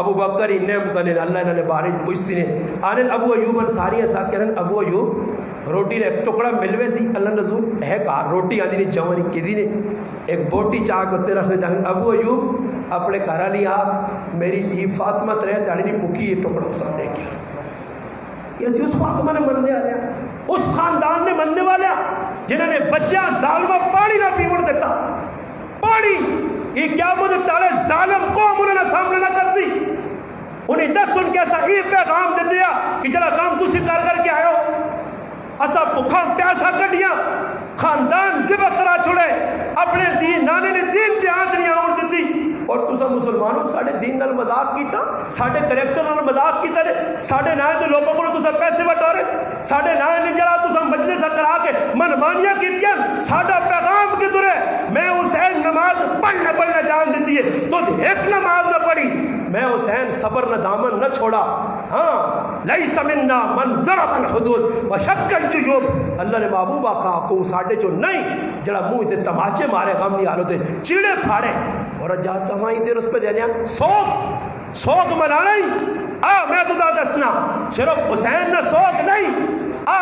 B: ابو بکر نعمت نے اللہ نے بارش پوچھتی نے آنن ابو ایوب انصاری ساتھ کہنے ابو ایوب روٹی نے ایک ٹکڑا ملوے سی اللہ رسول ہے کہا روٹی آدھی نے جوانی کدی نے ایک بوٹی چاہ کے تیرا رکھنے جانے ابو ایوب اپنے گھر والی آپ میری دھی فاطمہ ترے داڑی نہیں پکی یہ ٹکڑا اس دے گیا یہ اس فاطمہ نے مننے والے اس خاندان نے مننے والے جنہوں نے بچہ ظالمہ پانی نہ پیون دیتا پانی یہ کیا مجھے تالے ظالم قوم انہوں نے سامنے نہ کرتی انہیں 10 ان کے ایسا ہی پیغام دے دیا کہ جڑا کام تسی کر کے آئے ہو اسا بکھا پیاسا کٹیاں خاندان ذبح کرا چھڑے اپنے دین نانے نے دین تے آنچ نہیں آن دیتی اور تسا مسلمانوں ساڑھے دین نال مذاق کیتا ساڑھے کریکٹر نال مذاق کیتا نے ساڑھے نائے تو لوگوں کو تسا پیسے بٹورے ساڑھے نائے نے جڑا تسا مجلس کرا کے منمانیاں کیتیاں ساڑھا پیغام کی طرح میں حسین نماز پڑھنا جان دیتی ہے تو ایک نماز نہ پڑھی میں حسین صبر نہ دامن نہ چھوڑا ہاں لیس منا من ضرب الحدود وشق الجیوب اللہ نے محبوبہ کہا کو ساڑھے جو نہیں جڑا منہ تے تماچے مارے غم نہیں آلو تے چیڑے پھاڑے اور جا چاہائی دیر اس پہ دینیا سوگ منائی میں تو دا دسنا صرف حسین نہ سوگ نہیں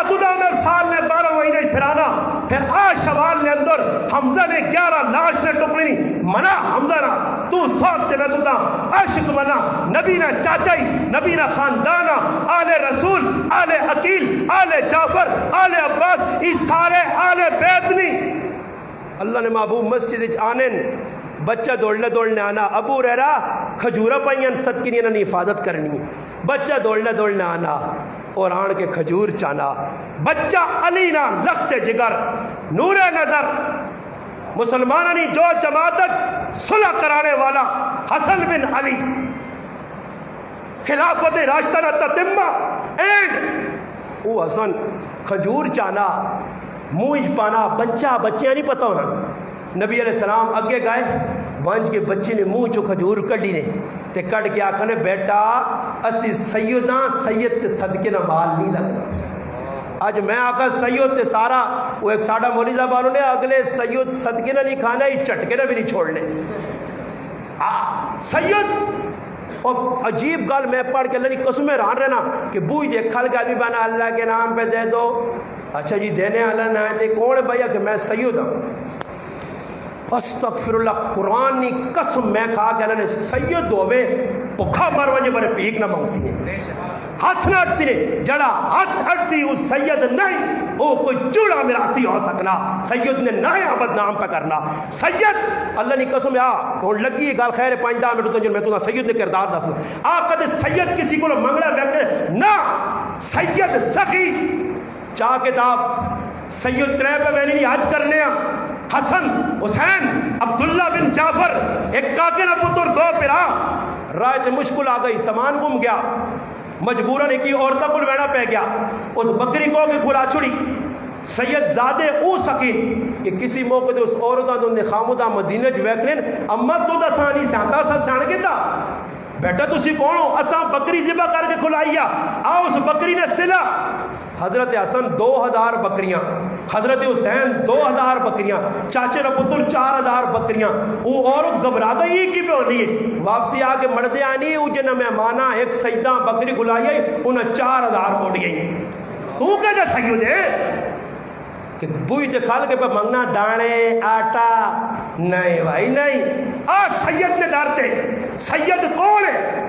B: تو دا میں سال نے 12 مہینے پھرانا پھر شوال نے اندر حمزہ نے 11 لاش نے ٹکڑی نہیں منا حمزہ نا تو سوگ تے میں تو دا عاشق منا نبی نہ چاچائی نبی نہ خاندانا آل رسول آل عقیل آل جعفر آل عباس اس سارے آل بیت نہیں اللہ نے محبوب مسجد آنن بچہ دوڑنے آنا ابو ریرا کھجورہ پائیں صدقی نہیں انہوں نے حفاظت کرنی ہے بچہ دوڑنے آنا اور آن کے کھجور چانا بچہ علی نا لخت جگر نور نظر مسلمانہ نہیں جو جماعت صلح کرانے والا حسن بن علی خلافت راشدہ نہ تتمہ اینڈ وہ حسن کھجور چانا موج پانا بچہ بچیاں نہیں پتہ ہونا نبی علیہ السلام اگے گئے، ونج کے بچے نے منہ چو کھجور کڈی نے تے کڈ کے آکھنے بیٹا اسی سیداں سید تے صدقے نہ مال نہیں لگنا۔ اج میں آکھا سید تے سارا وہ ایک ساڈا مولوی صاحب والوں نے اگلے سید صدقے نہ نہیں کھانا، ہی چٹکے نہ بھی نہیں چھوڑنے۔ سید اور عجیب گل میں پڑھ کے اللہ کی قسم حیران رہنا کہ بوئی دے کھل کے آدمی بنا اللہ کے نام پہ دے دو، اچھا جی دینے اللہ نہ دے کون ہے بھیا کہ میں سید ہوں۔ استغفر اللہ، قرآن کی قسم میں کھا کہ اللہ نے سید ہوئے پکھا مر وجہ برے پیک نہ منگسی ہے، ہاتھ نہ اٹھ سنے جڑا ہاتھ اٹھتی اس سید نہیں وہ کوئی چوڑا میراثی ہو سکنا، سید نے نہ آمد نام پہ کرنا۔ سید اللہ نے قسم ہوں لگی گل خیر 5 منٹ تو میں تو سید نے کردار دس آ کدے سید کسی کو منگلا بیٹھے نہ، سید سخی چاہ کتاب سید ترے پہ میں نہیں حج کرنے حسن حسین عبداللہ بن جعفر ایک کاکے نہ پتر دو پھرا رائے تے مشکل آ گئی، سامان گم گیا، مجبوراً ایک عورتہ کو لینا پہ گیا، اس بکری کو کہ کھلا چھڑی سید زادے او سکین کہ کسی موقع دے اس عورتہ دوں نے خامدہ مدینہ جو ویکلین اما تو دا سانی سانتا سا سان گے تا بیٹا تسی کون ہو؟ اساں بکری ذبح کر کے کھلائیا، آؤ اس بکری نے سلا۔ حضرت حسن 2000 بکریاں، حضرت حسین 2000 بکریاں، چاچے نہ پتر 4000 بکریاں، وہ عورت گھبرا گئی کی پہ ہونی ہے، واپسی آ کے مردے آنی او جنہ مہمانہ ایک سیدہ بکری کھلائی انہیں 4000 کوڑ گئی۔ تو کہہ جا سید ہے کہ بوئی تے کھال کے پہ منگنا ڈانے آٹا نہیں بھائی نہیں، آ سید نے ڈارتے سید کون ہے؟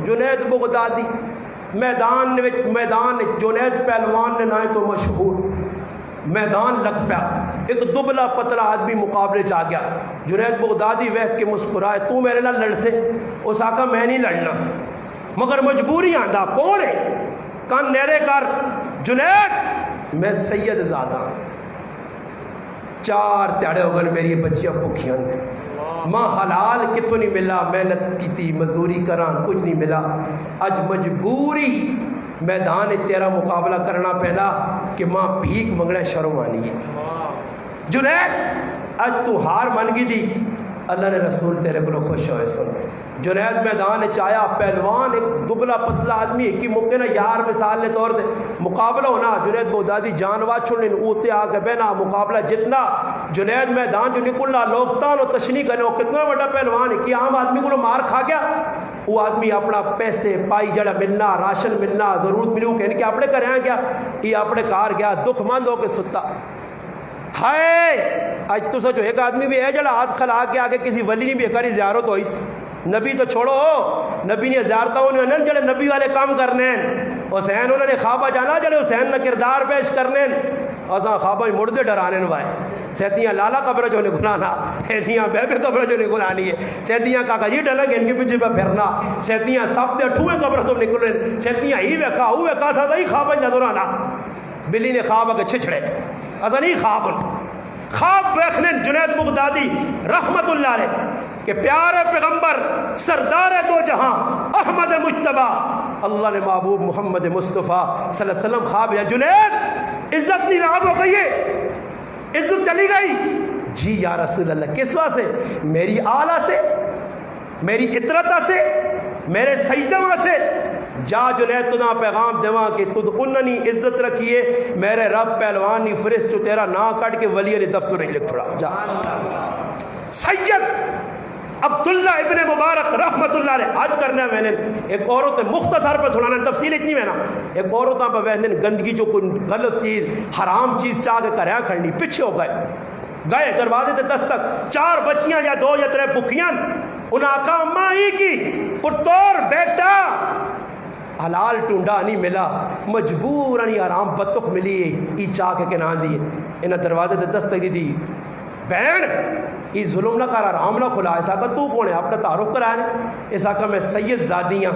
B: جنید بغدادی میدان جنید پہلوان نے نہ تو مشہور میدان لگ پیا، ایک دبلا پتلا آدمی مقابلے جا گیا، جنید بغدادی ویکھ کے مسکرائے تو میرے نال لڑ سے، اس آقا میں نہیں لڑنا مگر مجبوری آندا کون ہے؟ کان نیرے کر جنید میں سید زادہ 4 تیڑے ہو گئے میری بچیاں بھوکیاں ماں حلال کتوں نہیں ملا، محنت کی تھی مزدوری کران کچھ نہیں ملا، اج مجبوری میدان تیرا مقابلہ کرنا پہلا کہ ماں بھیک منگنا شرم آنی ہے۔ جنید اج تو ہار من گئی تھی، اللہ نے رسول تیرے کو خوش ہوئے سن۔ جنید میدان چایا پہلوان ایک دبلا پتلا آدمی ایک ہی موقع نا یار مثال نے طور دے مقابلہ ہونا، جنید بغدادی جانوا چھوڑنے اوتے آ کے بہنا مقابلہ جتنا، جنید میدان جو نکلنا لوگ تانو تشنی کرنے وہ کتنا بڑا پہلوان ہے کہ عام آدمی کو مار کھا گیا، وہ آدمی اپنا پیسے پائی جڑا ملنا راشن ملنا ضرورت ملو کہ ان کے اپنے گھر آ گیا، یہ اپنے کار گیا دکھ مند ہو کے ستا ہائے۔ آج تو سچو ایک آدمی بھی ہے جڑا ہاتھ کھلا کے آگے کسی ولی نہیں بھی کری زیارت ہوئی، نبی تو چھوڑو نبی نے زیارتہ انہیں جڑے نبی والے کام کرنے حسین انہوں نے خوابہ جانا جڑے حسین نے کردار پیش کرنے اساں خوابہ مردے ڈرانے وائے سیتیاں لالا قبر جو نے گنانا سیتیاں بے بے قبر جو نے گنانی ہے سیتیاں کاکا جی ڈلے گے ان کے پیچھے پہ پھرنا سیتیاں سب تے ٹھوئے قبر تو نکلے سیتیاں ہی ویکا ہوئے کا سا ہی خوابہ نظر آنا بلی نے خوابہ کے چھچڑے اساں نہیں خواب دیکھنے جنید بغدادی رحمت اللہ علیہ کہ پیارے پیغمبر سردار دو جہاں احمد مجتبی اللہ نے محبوب محمد مصطفیٰ صلی اللہ علیہ وسلم خواب یا جنید عزت نہیں رہا ہو گئی ہے عزت چلی گئی جی یا رسول اللہ کس وجہ سے میری آلہ سے میری عطرتہ سے میرے سجدہ سے جا جنید تنا پیغام دیواں کہ تد اننی عزت رکھیے میرے رب پہلوانی فرشت جو تیرا نا کٹ کے ولی نے دفتر نہیں لکھ چھوڑا جا سید عبداللہ ابن مبارک رحمت اللہ علیہ آج کرنا ہے میں نے ایک عورت مختصر پہ سنانا تفصیل اتنی میں نا ایک عورتاں پہ بہنے گندگی جو کوئی غلط چیز حرام چیز چاہ کے کریا کھڑنی پیچھے ہو گئے دروازے تے دستک 4 بچیاں یا 2 یا 3 بکیاں انہاں آقا اماں ہی کی پرتور بیٹا حلال ٹونڈا نہیں ملا مجبور نہیں آرام بطخ ملی ای چاہ کے کنان دیئے انہاں دروازے تے دستک دی دی بہن یہ ظلم نہ کر آرام نہ کھلا ایسا کہ تو کون ہے اپنا تعارف کرائے ایسا کہ میں سید زادیاں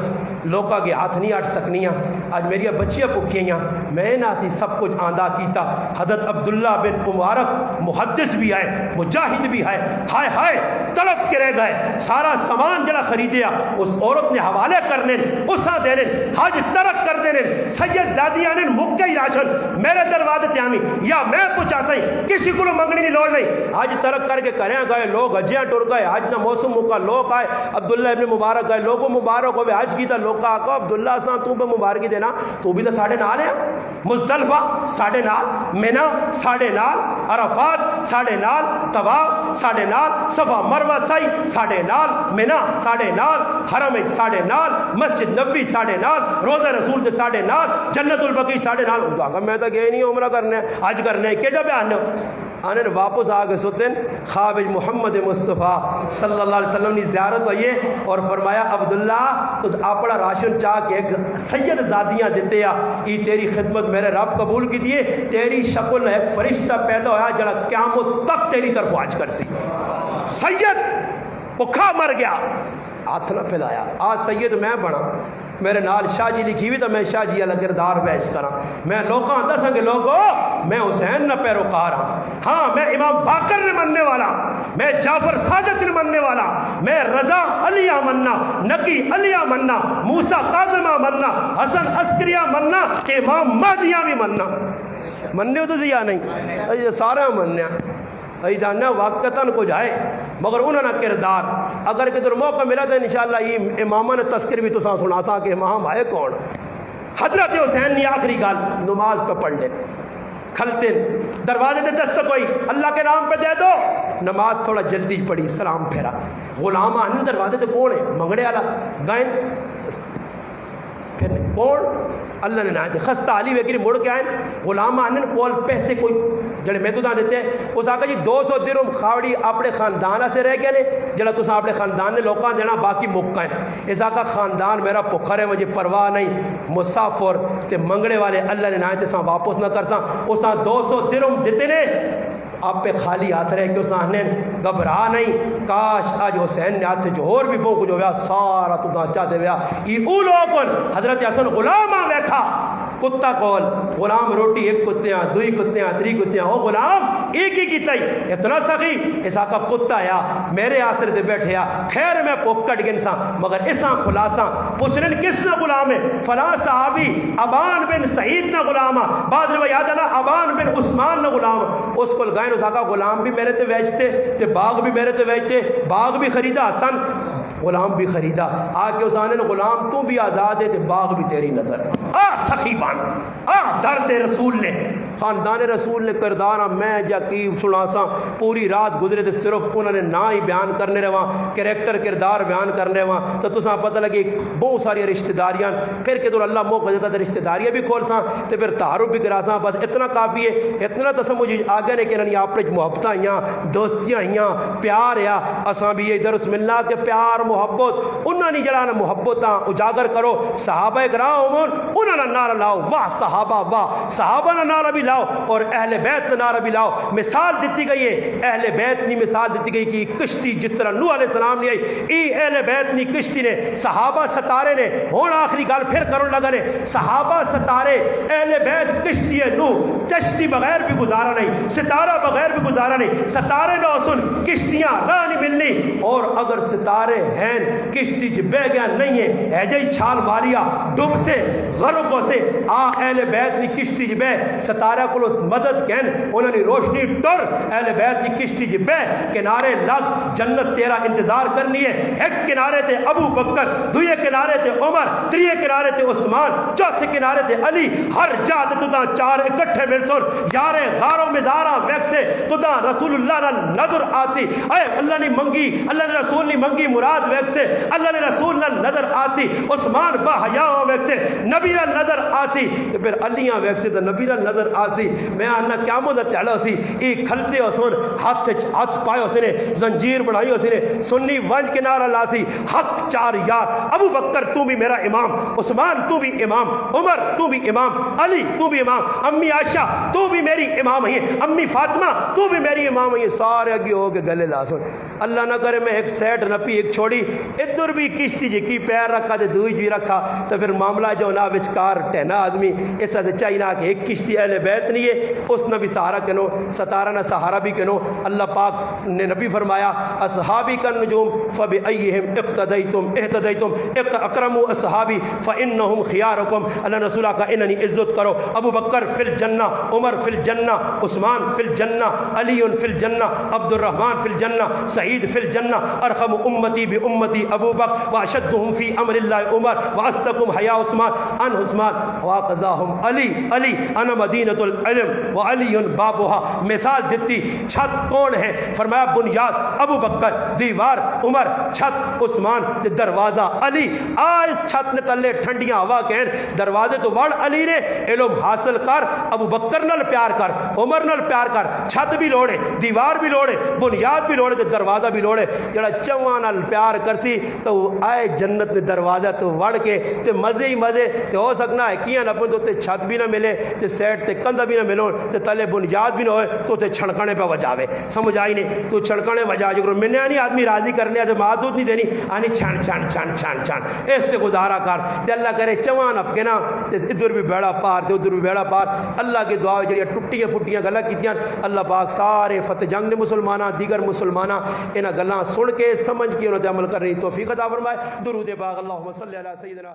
B: لوکا کے ہاتھ نہیں آٹ سکنیاں آج میری بچیاں پکھیاں میں نہ تھی سب کچھ آندہ کیتا حضرت عبداللہ بن مبارک محدث بھی ہے مجاہد بھی ہے ہائے ہائے تڑپ کے رہ گئے، سارا سامان جڑا خریدیا اس عورت نے حوالے کرنے، اسا دینے، حج ترک کر دینے، سید زادیاں نے مکے ہی راشن میرے دروازے تے آمی یا میں پوچھا سہی، کسی کو منگنی نہیں لوڑ نہیں، حج ترک کر کے کریں گئے، لوگ حجیاں ٹر گئے، حج نہ موسم کا لوگ آئے، عبداللہ ابن مبارک گئے، لوگوں مبارک ہوئے حج کی تھا، لوگ کہا کہ عبداللہ ساں تو بے مبارکی دینا، تو بھی تو ساڑھے نال ہے، مزدلفہ ساڑھے نال، منہ ساڑھے نال، عرفات ساڑھے نال، طواف ساڑھے نال، صفا مروہ سعی ساڑھے نال، منہ ساڑھے نال، حرم ساڑھے نال، مسجد نبوی ساڑھے نال، روزہ رسول کے ساڑھے نال، جنت البقیع ساڑھے نال، میں تو گئے نہیں عمرہ کرنے حج کرنے کہ جب آنے آنے واپس آگے سوتن خواب محمد مصطفیٰ صلی اللہ علیہ وسلم نے زیارت ہوئی اور فرمایا عبداللہ تو اپنا راشن چاہ کے ایک سید زادیاں دیتے ہیں، یہ تیری خدمت میرے رب قبول کی دیے، تیری شکل ایک فرشتہ پیدا ہویا جڑا قیامت تک تیری طرف آج کر سی، سید بکھا مر گیا، ہاتھ نہ پھیلایا، آج سید میں بنا، میرے نال شاہ جی لکھی ہوئی تو میں شاہ جی والا کردار پیش کرا، میں لوگوں دساں کہ لوگوں میں حسین نہ پیروکار ہاں، ہاں میں امام باقر نے مننے والا، میں جعفر صادق نے مننے والا، میں رضا علیہ مننا، نقی علیہ مننا، موسیٰ قاظمہ مننا، حسن عسکریہ مننا، کہ امام مہدیہ بھی مننا، مننے ہو تو زیادہ نہیں، یہ سارا مننے ایدانہ واقعتاً کو جائے مگر انہوں نے کردار اگر کدھر موقع ملا تو انشاءاللہ یہ امامہ نے تذکر بھی تو ساں سناتا کہ امام آئے کون، حضرت حسین نے آخری گال نماز پہ پڑھ لیں، کھلتے دروازے تے دستک ہوئی، اللہ کے نام پہ دے دو، نماز تھوڑا جلدی پڑھی، سلام پھیرا، غلام آنے دروازے تے کون ہے، منگڑے والا گائیں پھر کون اللہ نے نہ دے خستہ علی ویکری مڑ کے آئیں، غلام آنے کول پیسے کوئی جڑے میں تو داں دیتے ہیں، اس آقا جی 200 درہم خاوڑی اپنے خاندانہ سے رہ گئے نے، جڑا تو ساں اپنے خاندان نے لوکاں دینا باقی مکہ ہیں، اس آقا خاندان میرا پکھر ہے مجھے پرواہ نہیں، مسافر تے منگڑے والے اللہ نے نہ دے ساں واپس نہ کر ساں، اس آن 200 درہم دیتے نے، آپ پہ خالی ہاتھ رہے کہ اس آنے گھبرا نہیں، کاش آج حسین نے ہاتھ جو اور بھی بھوک جو ویا سارا تو دا چاہ دے ویا، یہ او لوگن حضرت حسن غلام آ بیٹھا، کتا کول غلام روٹی ایک کتیاں دوئی کتیاں تری کتیاں، او غلام ایک ہی کیتا ہی اتنا سخی، اس آقا کتا یا میرے آسر دے بیٹھے یا خیر میں پوکٹ گنساں مگر اساں خلاصاں پوچھنے کس نہ غلام ہے، فلاں صحابی ابان بن سعید نہ غلام، بعد روایات ہے نا ابان بن عثمان نہ غلام، اس کو لگائیں اس آقا غلام بھی میرے تے بیچتے تے باغ بھی میرے تے بیچتے، باغ بھی خریدا حسن غلام بھی خریدا، آکے اس آنے غلام تو بھی آزاد ہے تے باغ بھی تیری نظر، سخی بان درد رسول نے خاندان رسول نے کردارہ میں جا کی سناساں پوری رات گزرے تے صرف انہوں نے نہ ہی بیان کرنے رہا کریکٹر کردار بیان کرنے رہا تو تساں پتہ لگے بہت ساری رشتہ داریاں پھر کہ تو اللہ موقع دیتا تے رشتہ داریاں بھی کھول ساں تے پھر تعارف بھی کرا ساں، بس اتنا کافی ہے، اتنا تو مجھے آگے نے کہ انہوں نے اپنے محبتاں آئیاں دوستیاں آئیاں پیار آیا، اساں بھی ادھر اس ملنا کے پیار محبت انہوں نے جڑا محبتاں اجاگر کرو، صحابہ کرام انہوں نے نعرہ لاؤ واہ صحابہ واہ، صحابہ نے نعرہ بھی لاؤ اور اہل بیت نے نعرہ بھی لاؤ، مثال دیتی گئی ہے اہل بیت نے مثال دیتی گئی کہ کشتی جس طرح نوح علیہ السلام نے آئی ای اہل بیت نے کشتی نے صحابہ ستارے نے ہون آخری گال پھر کرن لگا نے صحابہ ستارے اہل بیت کشتی نوح، کشتی بغیر بھی گزارا نہیں، ستارہ بغیر بھی گزارا نہیں، ستارے نہ سن کشتیاں راہ نہیں ملنی، اور اگر ستارے ہیں کشتی جو بہ گیا نہیں ہے ایجائی چھال ماریا ڈب سے غرقوں سے آ اہل بیت نے کشتی جو بہ ستارہ کو مدد کہن انہوں نے روشنی ٹر اہل بیت کی کشتی جی بے کنارے لگ جنت تیرا انتظار کرنی ہے، ایک کنارے تے ابو بکر، دوئے کنارے تے عمر، تریے کنارے تے عثمان، چوتھے کنارے تے علی، ہر جا تے تدا چار اکٹھے مل سن یارے غاروں مزاراں ویک سے تدا رسول اللہ نہ نظر آتی، اے اللہ نے منگی اللہ نے رسول نے منگی مراد ویک سے اللہ نے رسول نہ نظر آتی، عثمان با حیا ویک سے نبی نہ نظر آتی، پھر علیاں ویک سے تے نبی نہ نظر آتی، میں آنا قیامت تعالی سی ای کھلتے ہو سن ہاتھ پائے ہو سنے زنجیر بڑھائی ہو سنے سنی ونج کنارہ لاسی حق چار یار، ابو بکر تو بھی میرا امام، عثمان تو بھی امام، عمر تو بھی امام، علی تو بھی امام، امی عائشہ تو بھی میری امام ہے، امی فاطمہ تو بھی میری امام ہے، سارے اگے ہو کے گلے لا سن اللہ نہ کرے میں ایک سیٹ نپی ایک چھوڑی ادھر بھی کشتی جی کی پیر رکھا تے دوئی جی رکھا تو پھر معاملہ جو نا وچکار ٹہنا آدمی اس سے چاہیے کہ ایک کشتی اہل بیت نہیں ہے اس نے بھی سہارا کنو ستارہ نہ سہارا بھی کنو. اللہ پاک نے نبی فرمایا اصحابی کا نجوم فبأیہم اقتدیتم اہتدیتم اکرموا اصحابی فانہم خیارکم. اللہ رسولہ کا انہنی عزت کرو. ابو بکر فی الجنہ، عمر فی الجنہ، عثمان فی الجنہ، علی فی الجنہ، عبد الرحمن فی الجنہ، سعید فی الجنہ. ارحم امتی بامتی ابو بکر واشدہم فی امر اللہ عمر واصدقہم حیا عثمان ان عثمان واقضاہم علی علی انا مدینۃ العلم وعلی بابها. مثال دیتی چھت کون ہے؟ فرمایا بنیاد ابو بکر، دیوار عمر، چھت عثمان، دروازہ علی. اس چھت نے تلے ٹھنڈیاں ہوا کہن دروازے تو وڑ علی نے علم حاصل کر. ابو بکر نال پیار کر، عمر نال پیار کر. چھت بھی لوڑے، دیوار بھی لوڑے، بنیاد بھی لوڑے، دروازہ بھی لوڑے. جڑا چواں نال پیار کرتی تو آئے جنت دے دروازہ تو وڑ کے تے مزے ہی مزے تے ہو سکنا ہے کیاں نہ تو تے چھت بھی نہ ملے تے سیٹ تے کندھا بھی نہ ملو تے تلے بنیاد بھی نہ ہوئے تو تے چھڑکنے پہ وجاوے. سمجھ آئی نہیں؟ تو چھڑکنے وجا جو کرو میں نہیں آدمی راضی کرنے تے معدود نہیں دینی آنی چھان چھان چھان چھان چھان اس تے گزارا کر تے اللہ کرے چوان اپ کے نا تے ادھر بھی بیڑا پار تے ادھر بھی بیڑا پار. اللہ کی دعا جڑی ٹٹیاں پھٹیاں گلاں کیتیاں اللہ پاک سارے فتح جنگ نے مسلماناں دیگر مسلماناں انہاں گلاں سن کے سمجھ کے انہاں تے عمل کرنے کی توفیق عطا فرمائے. درود پاک اللہم صلی علی سیدنا